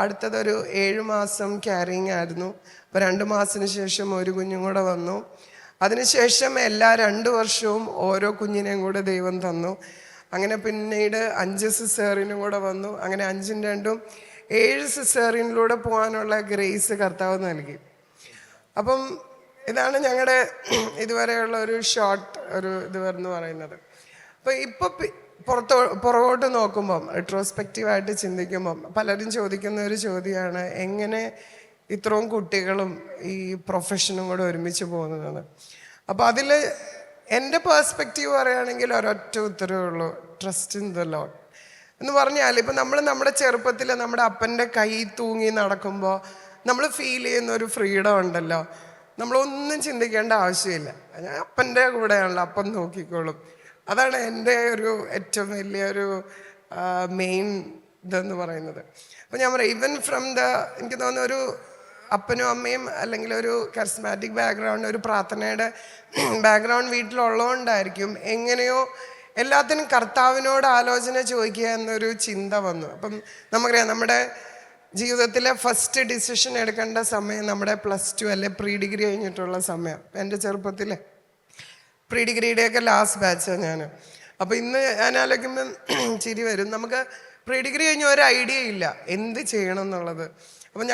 അടുത്തതൊരു 7 മാസം ക്യാരിങ് ആയിരുന്നു. അപ്പോൾ 2 മാസത്തിന് ശേഷം ഒരു കുഞ്ഞും കൂടെ വന്നു. അതിനുശേഷം എല്ലാ 2 വർഷവും ഓരോ കുഞ്ഞിനെയും കൂടെ ദൈവം തന്നു. അങ്ങനെ പിന്നീട് 5 സിസേറിയനും കൂടെ വന്നു. അങ്ങനെ 5ഉം 2ഉം 7 സിസേറിയനിലൂടെ പോകാനുള്ള ഗ്രേസ് കർത്താവ് നൽകി. അപ്പം ഇതാണ് ഞങ്ങളുടെ ഇതുവരെയുള്ള ഒരു ഷോർട്ട് ഒരു എന്ന് പറയുന്നത്. അപ്പോൾ ഇപ്പോൾ പുറകോട്ട് നോക്കുമ്പം റിട്രോസ്പെക്റ്റീവായിട്ട് ചിന്തിക്കുമ്പം പലരും ചോദിക്കുന്ന ഒരു ചോദ്യമാണ്, എങ്ങനെ ഇത്രയും കുട്ടികളും ഈ പ്രൊഫഷനും കൂടെ ഒരുമിച്ച് പോകുന്നതെന്ന്. അപ്പോൾ അതിൽ എൻ്റെ പേഴ്സ്പെക്റ്റീവ് പറയുകയാണെങ്കിൽ ഒരൊറ്റ ഉത്തരവേ ഉള്ളൂ, ട്രസ്റ്റ് ഇൻ ദ ലോർഡ് എന്ന് പറഞ്ഞാൽ, ഇപ്പം നമ്മൾ നമ്മുടെ ചെറുപ്പത്തിൽ നമ്മുടെ അപ്പൻ്റെ കൈ തൂങ്ങി നടക്കുമ്പോൾ നമ്മൾ ഫീൽ ചെയ്യുന്ന ഒരു ഫ്രീഡം ഉണ്ടല്ലോ, നമ്മളൊന്നും ചിന്തിക്കേണ്ട ആവശ്യമില്ല. ഞാൻ അപ്പൻ്റെ കൂടെയാണല്ലോ, അപ്പം നോക്കിക്കോളും. അതാണ് എൻ്റെ ഒരു ഏറ്റവും വലിയൊരു മെയിൻ ഇതെന്ന് പറയുന്നത്. അപ്പോൾ ഞാൻ പറയാം, ഈവൻ ഫ്രം എനിക്ക് തോന്നുന്ന ഒരു അപ്പനും അമ്മയും അല്ലെങ്കിൽ ഒരു കറിസ്മാറ്റിക് ബാക്ക്ഗ്രൗണ്ട്, ഒരു പ്രാർത്ഥനയുടെ ബാക്ക്ഗ്രൗണ്ട് വീട്ടിലുള്ളതുകൊണ്ടായിരിക്കും എങ്ങനെയോ എല്ലാത്തിനും കർത്താവിനോട് ആലോചന ചോദിക്കുക എന്നൊരു ചിന്ത വന്നു. അപ്പം നമുക്കറിയാം, നമ്മുടെ ജീവിതത്തിലെ ഫസ്റ്റ് ഡിസിഷൻ എടുക്കേണ്ട സമയം നമ്മുടെ +2 അല്ലെ പ്രീ ഡിഗ്രി കഴിഞ്ഞിട്ടുള്ള സമയം. എൻ്റെ ചെറുപ്പത്തിൽ പ്രീ ഡിഗ്രിയുടെയൊക്കെ ലാസ്റ്റ് ബാച്ചാണ് ഞാൻ. അപ്പോൾ ഇന്ന് ഞാൻ ആലോചിക്കുമ്പം ചിരി വരും. നമുക്ക് പ്രീ ഡിഗ്രി കഴിഞ്ഞ ഒരു ഐഡിയ ഇല്ല എന്ത് ചെയ്യണം എന്നുള്ളത്. അപ്പം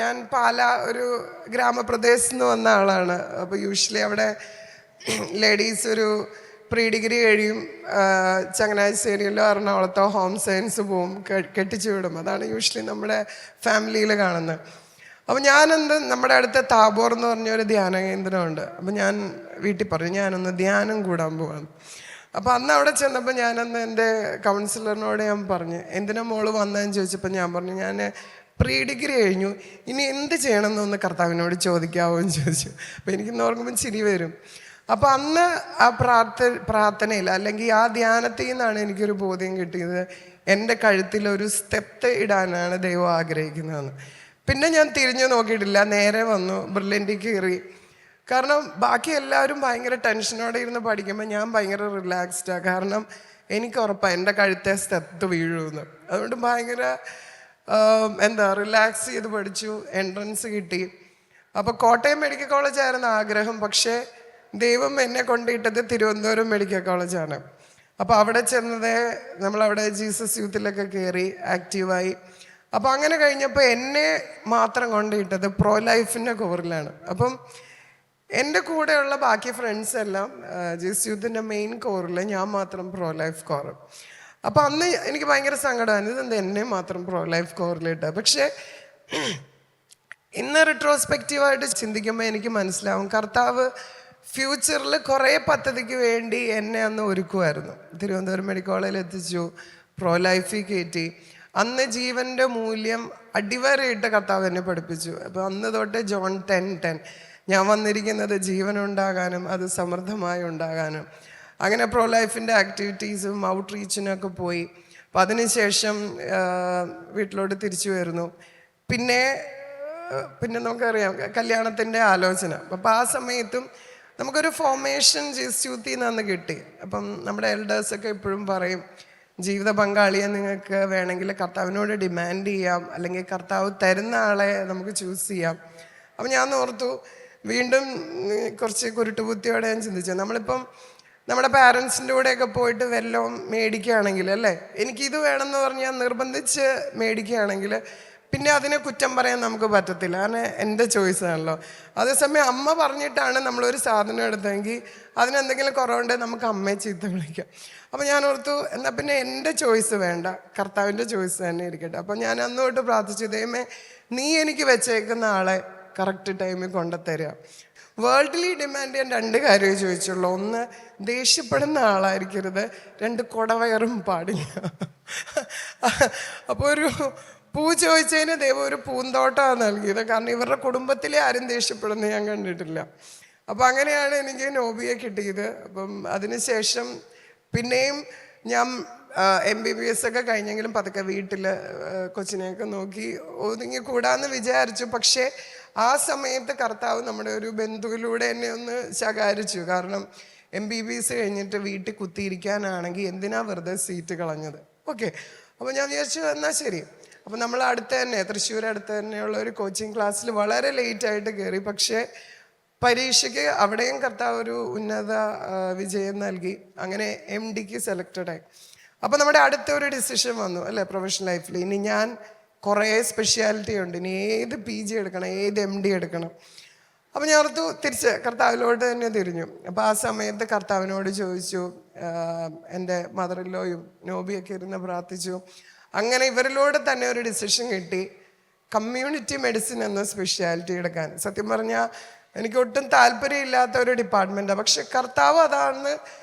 ഞാൻ പാല ഒരു ഗ്രാമപ്രദേശത്ത് നിന്ന് വന്ന ആളാണ്. അപ്പോൾ യൂഷ്വലി അവിടെ ലേഡീസ് ഒരു പ്രീ ഡിഗ്രി കഴിയും, ചങ്ങനാശ്ശേരിയിലോ എറണാകുളത്തോ ഹോം സയൻസ് പോവും, കെട്ടിച്ചു വിടും. അതാണ് യൂഷ്വലി നമ്മുടെ ഫാമിലിയിൽ കാണുന്നത്. അപ്പോൾ നമ്മുടെ അടുത്ത താബോർ എന്ന് പറഞ്ഞൊരു ധ്യാന കേന്ദ്രമുണ്ട്. അപ്പോൾ ഞാൻ വീട്ടിൽ പറഞ്ഞു ഞാനൊന്ന് ധ്യാനം കൂടാൻ പോവാണ്. അപ്പോൾ അന്ന് അവിടെ ചെന്നപ്പോൾ എൻ്റെ കൗൺസിലറിനോട് ഞാൻ പറഞ്ഞു, എന്തിനാ മോള് വന്നതെന്ന് ചോദിച്ചപ്പോൾ ഞാൻ പറഞ്ഞു, ഞാൻ പ്രീ ഡിഗ്രി കഴിഞ്ഞു, ഇനി എന്ത് ചെയ്യണമെന്നൊന്ന് കർത്താവിനോട് ചോദിക്കാവോ എന്ന് ചോദിച്ചു. അപ്പോൾ എനിക്കിന്ന് ഓർക്കുമ്പോൾ ചിരി വരും. അപ്പോൾ അന്ന് ആ പ്രാർത്ഥനയിൽ അല്ലെങ്കിൽ ആ ധ്യാനത്തിൽ നിന്നാണ് എനിക്കൊരു ബോധ്യം കിട്ടിയത്, എൻ്റെ കഴുത്തിലൊരു സ്റ്റെപ്പ് ഇടാനാണ് ദൈവം ആഗ്രഹിക്കുന്നതെന്ന്. പിന്നെ ഞാൻ തിരിഞ്ഞു നോക്കിയിട്ടില്ല, നേരെ വന്നു ബ്രില്യൻറ്റിൽ കയറി. കാരണം ബാക്കി എല്ലാവരും ഭയങ്കര ടെൻഷനോടെ ഇരുന്ന് പഠിക്കുമ്പോൾ ഞാൻ ഭയങ്കര റിലാക്സ്ഡാണ്. കാരണം എനിക്ക് ഉറപ്പാണ് എൻ്റെ കഴുത്തെ സ്റ്റെപ്പ് വീഴുമെന്ന്. അതുകൊണ്ട് ഭയങ്കര റിലാക്സ് ചെയ്ത് പഠിച്ചു. എൻട്രൻസ് കിട്ടി. അപ്പോൾ കോട്ടയം മെഡിക്കൽ കോളേജായിരുന്നു ആഗ്രഹം, പക്ഷേ ദൈവം എന്നെ കൊണ്ടിട്ടത് തിരുവനന്തപുരം മെഡിക്കൽ കോളേജാണ്. അപ്പോൾ അവിടെ ചെന്നത് നമ്മളവിടെ ജീസസ് യൂത്തിലൊക്കെ കയറി ആക്റ്റീവായി. അപ്പോൾ അങ്ങനെ കഴിഞ്ഞപ്പോൾ എന്നെ മാത്രം കൊണ്ടിട്ടത് പ്രോ ലൈഫിൻ്റെ കോറിലാണ്. അപ്പം എൻ്റെ കൂടെയുള്ള ബാക്കി ഫ്രണ്ട്സ് എല്ലാം ജീസസ് യൂത്തിൻ്റെ മെയിൻ കോറിൽ, ഞാൻ മാത്രം പ്രോ ലൈഫ് കോറ്. അപ്പോൾ അന്ന് എനിക്ക് ഭയങ്കര സങ്കടമാണ്, ഇതെന്താ എന്നെ മാത്രം പ്രോ ലൈഫ് കോറിലിട്ട്. പക്ഷേ ഇന്ന് റിട്രോസ്പെക്റ്റീവായിട്ട് ചിന്തിക്കുമ്പോൾ എനിക്ക് മനസ്സിലാവും, കർത്താവ് ഫ്യൂച്ചറിൽ കുറേ പദ്ധതിക്ക് വേണ്ടി എന്നെ അന്ന് ഒരുക്കുമായിരുന്നു. തിരുവനന്തപുരം മെഡിക്കൽ കോളേജിൽ എത്തിച്ചു, പ്രോ ലൈഫിൽ കയറ്റി. അന്ന് ജീവൻ്റെ മൂല്യം അടിവരയിട്ട് കർത്താവ് എന്നെ പഠിപ്പിച്ചു. അപ്പോൾ അന്ന് തൊട്ട് ജോൺ 10:10 ഞാൻ വന്നിരിക്കുന്നത് ജീവനുണ്ടാകാനും അത് സമൃദ്ധമായി ഉണ്ടാകാനും. അങ്ങനെ പ്രോ ലൈഫിൻ്റെ ആക്ടിവിറ്റീസും ഔട്ട്റീച്ചിനൊക്കെ പോയി. അപ്പം അതിനുശേഷം വീട്ടിലോട്ട് തിരിച്ചു വരുന്നു. പിന്നെ നമുക്കറിയാം കല്യാണത്തിൻ്റെ ആലോചന. അപ്പോൾ ആ സമയത്തും നമുക്കൊരു ഫോർമേഷൻ ജീസസ് യൂത്തിൽ നിന്ന് കിട്ടി. അപ്പം നമ്മുടെ എൽഡേഴ്സൊക്കെ എപ്പോഴും പറയും, ജീവിത പങ്കാളിയെ നിങ്ങൾക്ക് വേണമെങ്കിൽ കർത്താവിനോട് ഡിമാൻഡ് ചെയ്യാം, അല്ലെങ്കിൽ കർത്താവ് തരുന്ന ആളെ നമുക്ക് ചൂസ് ചെയ്യാം. അപ്പം ഞാൻ ഓർത്തു, വീണ്ടും കുറച്ച് കുരുട്ടുബുദ്ധിയോടെ ഞാൻ ചിന്തിച്ചു, നമ്മളിപ്പം നമ്മുടെ പാരൻസിൻ്റെ കൂടെയൊക്കെ പോയിട്ട് വല്ലതും മേടിക്കുകയാണെങ്കിൽ, അല്ലേ, എനിക്കിത് വേണമെന്ന് പറഞ്ഞാൽ നിർബന്ധിച്ച് മേടിക്കുകയാണെങ്കിൽ പിന്നെ അതിനെ കുറ്റം പറയാൻ നമുക്ക് പറ്റത്തില്ല, കാരണം എൻ്റെ ചോയ്സാണല്ലോ. അതേസമയം അമ്മ പറഞ്ഞിട്ടാണ് നമ്മളൊരു സാധനം എടുത്തതെങ്കിൽ അതിനെന്തെങ്കിലും കുറവുണ്ടെങ്കിൽ നമുക്ക് അമ്മയെ ചീത്ത വിളിക്കാം. അപ്പോൾ ഞാൻ ഓർത്തു, എന്നാൽ പിന്നെ എൻ്റെ ചോയ്സ് വേണ്ട, കർത്താവിൻ്റെ ചോയ്സ് തന്നെ ഇരിക്കട്ടെ. അപ്പം ഞാൻ അന്ന് തൊട്ട് പ്രാർത്ഥിച്ചു, ദൈവമേ നീ എനിക്ക് വെച്ചേക്കുന്ന ആളെ കറക്റ്റ് ടൈമിൽ കൊണ്ടുതരിക. വേൾഡ്ലി ഡിമാൻഡ് ചെയ്യാൻ 2 കാര്യമേ ചോദിച്ചുള്ളൂ. ഒന്ന്, ദേഷ്യപ്പെടുന്ന ആളായിരിക്കരുത്. 2, കുടവയറും പാടില്ല. അപ്പോൾ ഒരു പൂ ചോദിച്ചതിന് ദൈവം ഒരു പൂന്തോട്ടമാണ് നൽകിയത്. കാരണം ഇവരുടെ കുടുംബത്തിലെ ആരും ദേഷ്യപ്പെടുന്നത് ഞാൻ കണ്ടിട്ടില്ല. അപ്പം അങ്ങനെയാണ് എനിക്ക് നോബിയെ കിട്ടിയത്. അപ്പം അതിനുശേഷം പിന്നെയും ഞാൻ MBBS ഒക്കെ കഴിഞ്ഞെങ്കിലും പതുക്കെ വീട്ടിൽ കൊച്ചിനെയൊക്കെ നോക്കി ഒതുങ്ങി കൂടാന്ന് വിചാരിച്ചു. പക്ഷേ ആ സമയത്ത് കർത്താവ് നമ്മുടെ ഒരു ബന്ധുവിലൂടെ എന്നെ ഒന്ന് ശകാരിച്ചു. കാരണം MBBS കഴിഞ്ഞിട്ട് വീട്ടിൽ കുത്തിയിരിക്കാനാണെങ്കിൽ എന്തിനാ വെറുതെ സീറ്റ് കളഞ്ഞത്. ഓക്കെ, അപ്പോൾ ഞാൻ വിചാരിച്ചു എന്നാൽ ശരി. അപ്പോൾ നമ്മൾ അടുത്ത് തന്നെ തൃശ്ശൂർ അടുത്ത് തന്നെയുള്ള ഒരു കോച്ചിങ് ക്ലാസ്സിൽ വളരെ ലേറ്റായിട്ട് കയറി. പക്ഷേ പരീക്ഷയ്ക്ക് അവിടെയും കർത്താവ് ഒരു ഉന്നത വിജയം നൽകി. അങ്ങനെ MDക്ക് സെലക്റ്റഡായി. അപ്പോൾ നമ്മുടെ അടുത്തൊരു ഡിസിഷൻ വന്നു, അല്ലേ, പ്രൊഫഷണൽ ലൈഫിൽ. ഇനി ഞാൻ കുറേ സ്പെഷ്യാലിറ്റി ഉണ്ട്, ഇനി ഏത് PG എടുക്കണം, ഏത് MD എടുക്കണം. അപ്പം ഞാൻ ഓർത്തു തിരിച്ച് കർത്താവിലോട്ട് തന്നെ തിരിഞ്ഞു. അപ്പോൾ ആ സമയത്ത് കർത്താവിനോട് ചോദിച്ചു, എൻ്റെ മദറിലോയും നോബിയൊക്കെ ഇരുന്ന് പ്രാർത്ഥിച്ചു. അങ്ങനെ ഇവരിലൂടെ തന്നെ ഒരു ഡിസിഷൻ കിട്ടി, കമ്മ്യൂണിറ്റി മെഡിസിൻ എന്ന സ്പെഷ്യാലിറ്റി എടുക്കാൻ. സത്യം പറഞ്ഞാൽ എനിക്ക് ഒട്ടും താല്പര്യമില്ലാത്ത ഒരു ഡിപ്പാർട്ട്മെൻറ്റാണ്, പക്ഷെ കർത്താവ് അതാണെന്ന്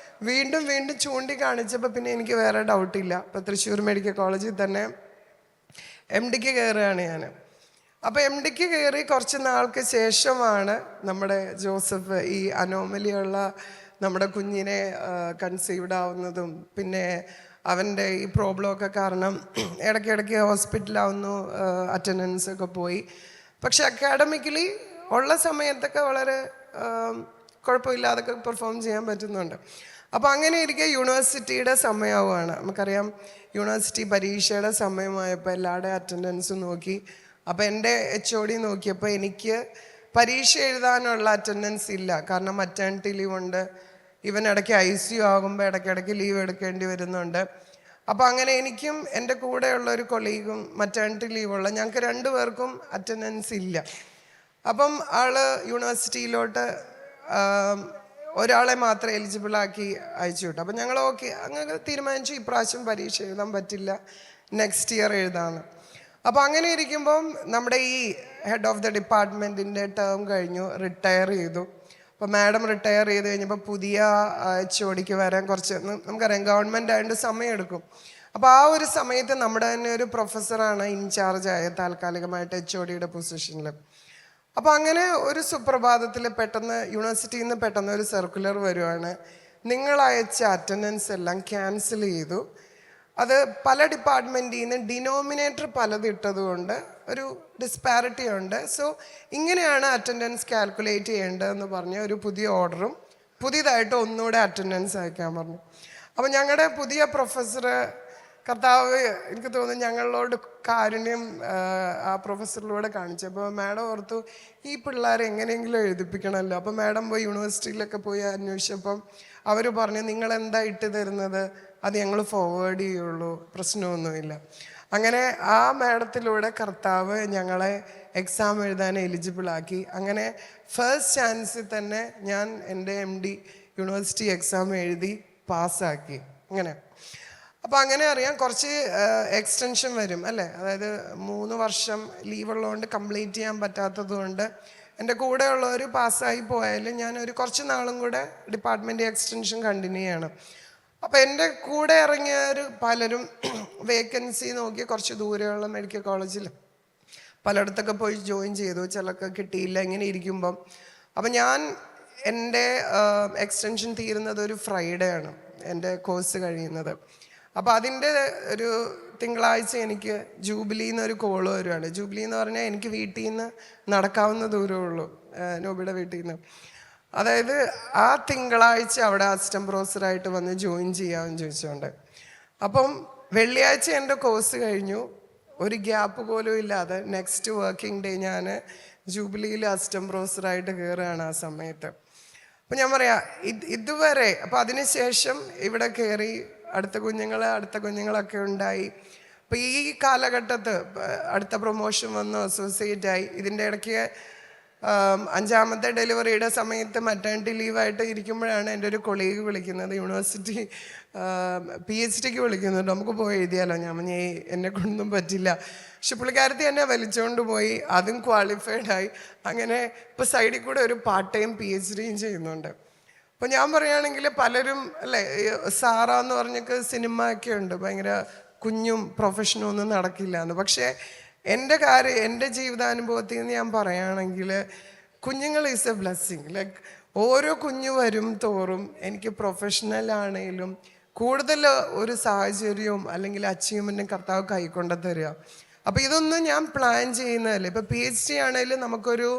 വീണ്ടും വീണ്ടും ചൂണ്ടിക്കാണിച്ചപ്പോൾ പിന്നെ എനിക്ക് വേറെ ഡൗട്ടില്ല. ഇപ്പോൾ തൃശ്ശൂർ മെഡിക്കൽ കോളേജിൽ തന്നെ MD കയറുകയാണ് ഞാൻ. അപ്പോൾ MD കയറി കുറച്ച് നാൾക്ക് ശേഷമാണ് നമ്മുടെ ജോസഫ് ഈ അനോമലിയുള്ള നമ്മുടെ കുഞ്ഞിനെ കൺസീവ്ഡ് ആവുന്നതും പിന്നെ അവൻ്റെ ഈ പ്രോബ്ലമൊക്കെ കാരണം ഇടയ്ക്കിടയ്ക്ക് ഹോസ്പിറ്റലാവുന്നു, അറ്റൻഡൻസ് ഒക്കെ പോയി. പക്ഷെ അക്കാഡമിക്കലി ഉള്ള സമയത്തൊക്കെ വളരെ കുഴപ്പമില്ലാതൊക്കെ പെർഫോം ചെയ്യാൻ പറ്റുന്നുണ്ട്. അപ്പോൾ അങ്ങനെ ഇരിക്കെ യൂണിവേഴ്സിറ്റിയുടെ സമയമാവുകയാണ്. നമുക്കറിയാം യൂണിവേഴ്സിറ്റി പരീക്ഷയുടെ സമയമായപ്പോൾ എല്ലാവരുടെയും അറ്റൻഡൻസ് നോക്കി. അപ്പോൾ എൻ്റെ HOD നോക്കിയപ്പോൾ എനിക്ക് പരീക്ഷ എഴുതാനുള്ള അറ്റൻഡൻസ് ഇല്ല, കാരണം മറ്റേണിറ്റി ലീവ് ഉണ്ട്. ഇവൻ ഇടയ്ക്ക് ICU ആകുമ്പോൾ ഇടയ്ക്കിടയ്ക്ക് ലീവ് എടുക്കേണ്ടി വരുന്നുണ്ട്. അപ്പോൾ അങ്ങനെ എനിക്കും എൻ്റെ കൂടെയുള്ള ഒരു കൊളീഗും മറ്റേണിറ്റി ലീവുള്ള ഞങ്ങൾക്ക് 2 പേർക്കും അറ്റൻഡൻസ് ഇല്ല. അപ്പം ആള് യൂണിവേഴ്സിറ്റിയിലോട്ട് ഒരാളെ മാത്രം എലിജിബിളാക്കി അയച്ചു വിട്ടു. അപ്പം ഞങ്ങൾ ഓക്കെ അങ്ങനെ തീരുമാനിച്ചു, ഇപ്രാവശ്യം പരീക്ഷ എഴുതാൻ പറ്റില്ല, നെക്സ്റ്റ് ഇയർ എഴുതാമെന്ന്. അപ്പോൾ അങ്ങനെ ഇരിക്കുമ്പം നമ്മുടെ ഈ ഹെഡ് ഓഫ് ദ ഡിപ്പാർട്ട്മെൻറ്റിൻ്റെ ടേം കഴിഞ്ഞു, റിട്ടയർ ചെയ്തു. അപ്പോൾ മാഡം റിട്ടയർ ചെയ്ത് കഴിഞ്ഞപ്പോൾ പുതിയ HODക്ക് വരാൻ കുറച്ച്, നമുക്കറിയാം ഗവൺമെൻറ് ആയതുകൊണ്ട് സമയമെടുക്കും. അപ്പോൾ ആ ഒരു സമയത്ത് നമ്മുടെ തന്നെ ഒരു പ്രൊഫസറാണ് ഇൻചാർജായ താൽക്കാലികമായിട്ട് HODയുടെ പൊസിഷനിൽ. അപ്പോൾ അങ്ങനെ ഒരു സുപ്രഭാതത്തിൽ പെട്ടെന്ന് യൂണിവേഴ്സിറ്റിയിൽ നിന്ന് പെട്ടെന്ന് ഒരു സർക്കുലർ വരുവാണ്, നിങ്ങൾ അയച്ച അറ്റൻഡൻസ് എല്ലാം ക്യാൻസൽ ചെയ്തു. അത് പല ഡിപ്പാർട്ട്മെൻറ്റിൽ നിന്ന് ഡിനോമിനേറ്റർ പലതിട്ടതുകൊണ്ട് ഒരു ഡിസ്പാരിറ്റി ഉണ്ട്. സോ ഇങ്ങനെയാണ് അറ്റൻഡൻസ് കാൽക്കുലേറ്റ് ചെയ്യേണ്ടതെന്ന് പറഞ്ഞ് ഒരു പുതിയ ഓർഡറും പുതിയതായിട്ട് ഒന്നുകൂടെ അറ്റൻഡൻസ് അയക്കാൻ പറഞ്ഞു. അപ്പോൾ ഞങ്ങളുടെ പുതിയ പ്രൊഫസർ, കർത്താവ് എനിക്ക് തോന്നുന്നു ഞങ്ങളോട് കാരുണ്യം ആ പ്രൊഫസറിലൂടെ കാണിച്ചപ്പോൾ മാഡം ഓർത്തു ഈ പിള്ളേരെ എങ്ങനെയെങ്കിലും എഴുതിപ്പിക്കണമല്ലോ. അപ്പോൾ മാഡം പോയി യൂണിവേഴ്സിറ്റിയിലൊക്കെ പോയി അന്വേഷിച്ചപ്പം അവർ പറഞ്ഞു, നിങ്ങൾ എന്താ ഇട്ട് തരുന്നത് അത് ഞങ്ങൾ ഫോർവേഡ് ചെയ്യുള്ളൂ, പ്രശ്നമൊന്നുമില്ല. അങ്ങനെ ആ മാഡത്തിലൂടെ കർത്താവ് ഞങ്ങളെ എക്സാം എഴുതാൻ എലിജിബിളാക്കി. അങ്ങനെ ഫസ്റ്റ് ചാൻസിൽ തന്നെ ഞാൻ എൻ്റെ MD യൂണിവേഴ്സിറ്റി എക്സാം എഴുതി പാസ്സാക്കി. അങ്ങനെ അപ്പോൾ അങ്ങനെ അറിയാം കുറച്ച് എക്സ്റ്റൻഷൻ വരും അല്ലേ, അതായത് 3 വർഷം ലീവ് ഉള്ളതുകൊണ്ട് കംപ്ലീറ്റ് ചെയ്യാൻ പറ്റാത്തത് കൊണ്ട് എൻ്റെ കൂടെയുള്ളവർ പാസ്സായി പോയാലും ഞാൻ ഒരു കുറച്ച് നാളും കൂടെ ഡിപ്പാർട്ട്മെൻറ്റ് എക്സ്റ്റൻഷൻ കണ്ടിന്യൂ ചെയ്യണം. അപ്പോൾ എൻ്റെ കൂടെ ഇറങ്ങിയവർ പലരും വേക്കൻസി നോക്കി കുറച്ച് ദൂരെയുള്ള മെഡിക്കൽ കോളേജിൽ പലയിടത്തൊക്കെ പോയി ജോയിൻ ചെയ്തു, ചിലർക്ക് കിട്ടിയില്ല. ഇങ്ങനെ ഇരിക്കുമ്പം അപ്പം ഞാൻ എൻ്റെ എക്സ്റ്റൻഷൻ തീരുന്നത് ഒരു ഫ്രൈഡേ ആണ് എൻ്റെ കോഴ്സ് കഴിയുന്നത്. അപ്പോൾ അതിൻ്റെ ഒരു തിങ്കളാഴ്ച എനിക്ക് ജൂബിലിന്ന് ഒരു കോള് വരുവാണ്. ജൂബിലി എന്ന് പറഞ്ഞാൽ എനിക്ക് വീട്ടിൽ നിന്ന് നടക്കാവുന്ന ദൂരമേ ഉള്ളൂ നോബിയുടെ വീട്ടിൽ നിന്ന്. അതായത് ആ തിങ്കളാഴ്ച അവിടെ അസിസ്റ്റന്റ് പ്രൊഫസറായിട്ട് വന്ന് ജോയിൻ ചെയ്യാമെന്ന് ചോദിച്ചുകൊണ്ട്. അപ്പം വെള്ളിയാഴ്ച എൻ്റെ കോഴ്സ് കഴിഞ്ഞു, ഒരു ഗ്യാപ്പ് പോലും ഇല്ലാതെ നെക്സ്റ്റ് വർക്കിംഗ് ഡേ ഞാൻ ജൂബിലിയിൽ അസിസ്റ്റന്റ് പ്രൊഫസറായിട്ട് കയറുകയാണ് ആ സമയത്ത്. അപ്പം ഞാൻ പറയാം ഇതുവരെ അപ്പം അതിനുശേഷം ഇവിടെ കയറി അടുത്ത കുഞ്ഞുങ്ങളൊക്കെ ഉണ്ടായി. അപ്പം ഈ കാലഘട്ടത്ത് അടുത്ത പ്രൊമോഷൻ വന്നു, അസോസിയേറ്റായി. ഇതിൻ്റെ ഇടയ്ക്ക് 5ാമത്തെ ഡെലിവറിയുടെ സമയത്ത് മറ്റേണിറ്റി ലീവായിട്ട് ഇരിക്കുമ്പോഴാണ് എൻ്റെ ഒരു കൊളീഗ് വിളിക്കുന്നത്, യൂണിവേഴ്സിറ്റി PhDക്ക് വിളിക്കുന്നുണ്ട്, നമുക്ക് പോയി എഴുതിയാലോ. ഞാൻ എന്നെ കൊണ്ടൊന്നും പറ്റില്ല. പക്ഷെ പുള്ളിക്കാരത്തി എന്നെ വലിച്ചുകൊണ്ട് പോയി, അതും ക്വാളിഫൈഡായി. അങ്ങനെ ഇപ്പോൾ സൈഡിൽ കൂടെ ഒരു പാർട്ട് ടൈം PhDയും ചെയ്യുന്നുണ്ട്. അപ്പോൾ ഞാൻ പറയുകയാണെങ്കിൽ പലരും അല്ലേ, സാറ എന്ന് പറഞ്ഞൊക്കെ സിനിമ ഒക്കെ ഉണ്ട്, ഭയങ്കര കുഞ്ഞും പ്രൊഫഷനും ഒന്നും നടക്കില്ല എന്ന്. പക്ഷേ എൻ്റെ ജീവിതാനുഭവത്തിൽ നിന്ന് ഞാൻ പറയുകയാണെങ്കിൽ കുഞ്ഞുങ്ങൾ ഈസ് എ ബ്ലെസ്സിങ്. ലൈക്ക് ഓരോ കുഞ്ഞു വരും തോറും എനിക്ക് പ്രൊഫഷണലാണേലും കൂടുതൽ ഒരു സാഹചര്യവും അല്ലെങ്കിൽ അച്ചീവ്മെൻറ്റും കർത്താവ് കൈക്കൊണ്ട് തരിക. അപ്പോൾ ഇതൊന്നും ഞാൻ പ്ലാൻ ചെയ്യുന്നതല്ലേ. ഇപ്പോൾ PhD ആണെങ്കിലും നമുക്കൊരു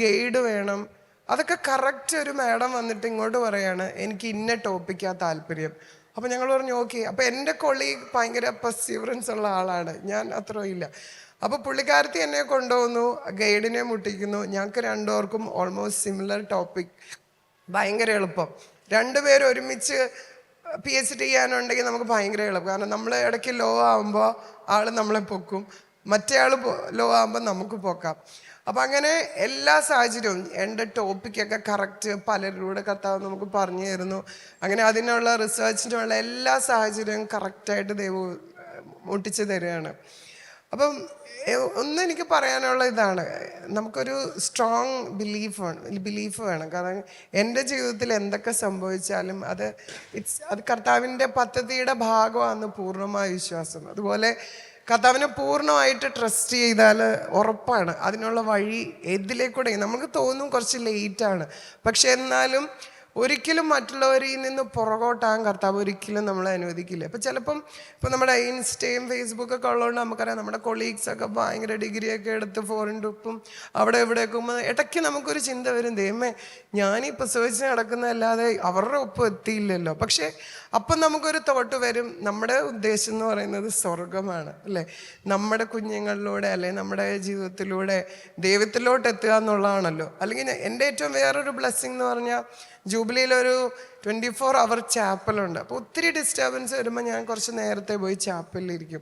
ഗൈഡ് വേണം. അതൊക്കെ കറക്റ്റ് ഒരു മാഡം വന്നിട്ട് ഇങ്ങോട്ട് പറയാണ് എനിക്ക് ഇന്ന ടോപ്പിക്കാണ് താല്പര്യം. അപ്പോൾ ഞങ്ങൾ പറഞ്ഞു ഓക്കെ. അപ്പോൾ എൻ്റെ കൊളീഗ് ഭയങ്കര പെർസീവറൻസ് ഉള്ള ആളാണ്, ഞാൻ അത്ര ഇല്ല. അപ്പോൾ പുള്ളിക്കാരത്തി എന്നെ കൊണ്ടുപോകുന്നു, ഗൈഡിനെ മുട്ടിക്കുന്നു. ഞങ്ങൾക്ക് 2 പേർക്കും ഓൾമോസ്റ്റ് സിമിലർ ടോപ്പിക്, ഭയങ്കര എളുപ്പം. 2 പേരും ഒരുമിച്ച് PhD ചെയ്യാനുണ്ടെങ്കിൽ നമുക്ക് ഭയങ്കര എളുപ്പം. കാരണം നമ്മൾ ഇടയ്ക്ക് ലോ ആകുമ്പോൾ ആൾ നമ്മളെ പൊക്കും, മറ്റേ ആൾ ലോ ആകുമ്പോൾ നമുക്ക് പൊക്കാം. അപ്പം അങ്ങനെ എല്ലാ സാഹചര്യവും എൻ്റെ ടോപ്പിക്കൊക്കെ കറക്റ്റ് പലരിലൂടെ കർത്താവ് നമുക്ക് പറഞ്ഞു തരുന്നു. അങ്ങനെ അതിനുള്ള റിസർച്ചിനുള്ള എല്ലാ സാഹചര്യവും കറക്റ്റായിട്ട് ദൈവം മുട്ടിച്ച് തരികയാണ്. അപ്പം ഒന്ന് എനിക്ക് പറയാനുള്ള ഇതാണ്, നമുക്കൊരു സ്ട്രോങ് ബിലീഫ് വേണം. കാരണം എൻ്റെ ജീവിതത്തിൽ എന്തൊക്കെ സംഭവിച്ചാലും അത് കർത്താവിൻ്റെ പദ്ധതിയുടെ ഭാഗമാണെന്ന് പൂർണ്ണമായ വിശ്വാസം. അതുപോലെ കർത്താവിനെ പൂർണ്ണമായിട്ട് ട്രസ്റ്റ് ചെയ്താൽ ഉറപ്പാണ് അതിനുള്ള വഴി ഏതിലേക്കൂടെ. നമുക്ക് തോന്നും കുറച്ച് ലേറ്റാണ്, പക്ഷെ എന്നാലും ഒരിക്കലും മറ്റുള്ളവരിൽ നിന്ന് പുറകോട്ടാകാൻ കർത്താവ് ഒരിക്കലും നമ്മളെ അനുവദിക്കില്ല. ഇപ്പം ചിലപ്പം ഇപ്പം നമ്മുടെ ഇൻസ്റ്റയും ഫേസ്ബുക്കൊക്കെ ഉള്ളതുകൊണ്ട് നമുക്കറിയാം, നമ്മുടെ കൊളീഗ്സൊക്കെ ഭയങ്കര ഡിഗ്രിയൊക്കെ എടുത്ത് ഫോറിൻ ട്രിപ്പും അവിടെ എവിടെയൊക്കെ ഇടയ്ക്ക് നമുക്കൊരു ചിന്ത വരും, ദൈവമേ ഞാനീ പ്രസവിച്ച് നടക്കുന്നതല്ലാതെ അവരുടെ ഒപ്പം എത്തിയില്ലല്ലോ. പക്ഷേ അപ്പം നമുക്കൊരു തോട്ട് വരും, നമ്മുടെ ഉദ്ദേശം എന്ന് പറയുന്നത് സ്വർഗമാണ് അല്ലേ, നമ്മുടെ കുഞ്ഞുങ്ങളിലൂടെ അല്ലെ നമ്മുടെ ജീവിതത്തിലൂടെ ദൈവത്തിലോട്ട് എത്തുക എന്നുള്ളതാണല്ലോ. അല്ലെങ്കിൽ എൻ്റെ ഏറ്റവും വേറൊരു ബ്ലെസ്സിങ് എന്ന് പറഞ്ഞാൽ ജൂബിലിയിലൊരു 24 hour ചാപ്പലുണ്ട്. അപ്പോൾ ഒത്തിരി ഡിസ്റ്റർബൻസ് വരുമ്പോൾ ഞാൻ കുറച്ച് നേരത്തെ പോയി ചാപ്പലിലിരിക്കും.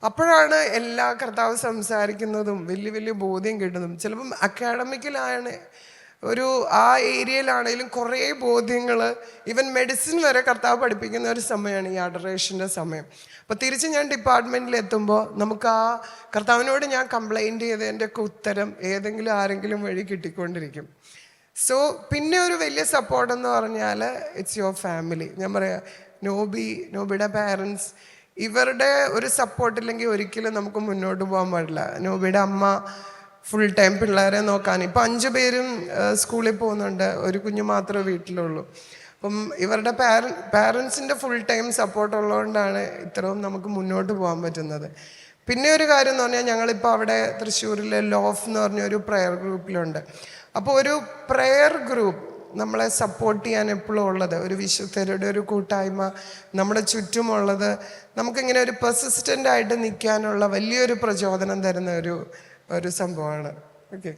അപ്പോഴാണ് എല്ലാ കർത്താവ് സംസാരിക്കുന്നതും വലിയ വലിയ ബോധ്യം കിട്ടുന്നതും. ചിലപ്പം അക്കാഡമിക്കലാണ് ആ ഏരിയയിലാണെങ്കിലും കുറേ ബോധ്യങ്ങൾ, ഈവൻ മെഡിസിൻ വരെ കർത്താവ് പഠിപ്പിക്കുന്ന ഒരു സമയമാണ് ഈ അഡറേഷൻ്റെ സമയം. അപ്പോൾ തിരിച്ച് ഞാൻ ഡിപ്പാർട്ട്മെൻറ്റിൽ എത്തുമ്പോൾ നമുക്ക് ആ കർത്താവിനോട് ഞാൻ കംപ്ലൈൻറ്റ് ചെയ്തതിൻ്റെയൊക്കെ ഉത്തരം ഏതെങ്കിലും ആരെങ്കിലും വഴി കിട്ടിക്കൊണ്ടിരിക്കും. സോ പിന്നെ ഒരു വലിയ സപ്പോർട്ടെന്ന് പറഞ്ഞാൽ ഇറ്റ്സ് യുവർ ഫാമിലി. ഞാൻ പറയാം, നോബിയുടെ പാരൻസ്, ഇവരുടെ ഒരു സപ്പോർട്ടില്ലെങ്കിൽ ഒരിക്കലും നമുക്ക് മുന്നോട്ട് പോകാൻ പാടില്ല. നോബിയുടെ അമ്മ ഫുൾ ടൈം പിള്ളേരെ നോക്കാൻ, ഇപ്പം 5 പേരും സ്കൂളിൽ പോകുന്നുണ്ട്, ഒരു കുഞ്ഞു മാത്രമേ വീട്ടിലുള്ളൂ. അപ്പം ഇവരുടെ പാരൻസിൻ്റെ ഫുൾ ടൈം സപ്പോർട്ട് ഉള്ളതുകൊണ്ടാണ് ഇത്രയും നമുക്ക് മുന്നോട്ട് പോകാൻ പറ്റുന്നത്. പിന്നെ ഒരു കാര്യം എന്ന് പറഞ്ഞാൽ, ഞങ്ങളിപ്പോൾ അവിടെ തൃശ്ശൂരിലെ ലോഫ് എന്ന് പറഞ്ഞൊരു പ്രെയർ ഗ്രൂപ്പിലുണ്ട്. അപ്പോൾ ഒരു പ്രെയർ ഗ്രൂപ്പ് നമ്മളെ സപ്പോർട്ട് ചെയ്യാൻ എപ്പോഴും ഉള്ളത്, ഒരു വിശുദ്ധരുടെ ഒരു കൂട്ടായ്മ നമ്മുടെ ചുറ്റുമുള്ളത്, നമുക്കിങ്ങനെ ഒരു പെർസിസ്റ്റൻ്റ് ആയിട്ട് നിൽക്കാനുള്ള വലിയൊരു പ്രചോദനം തരുന്ന ഒരു സംഭവമാണ്. ഓക്കെ.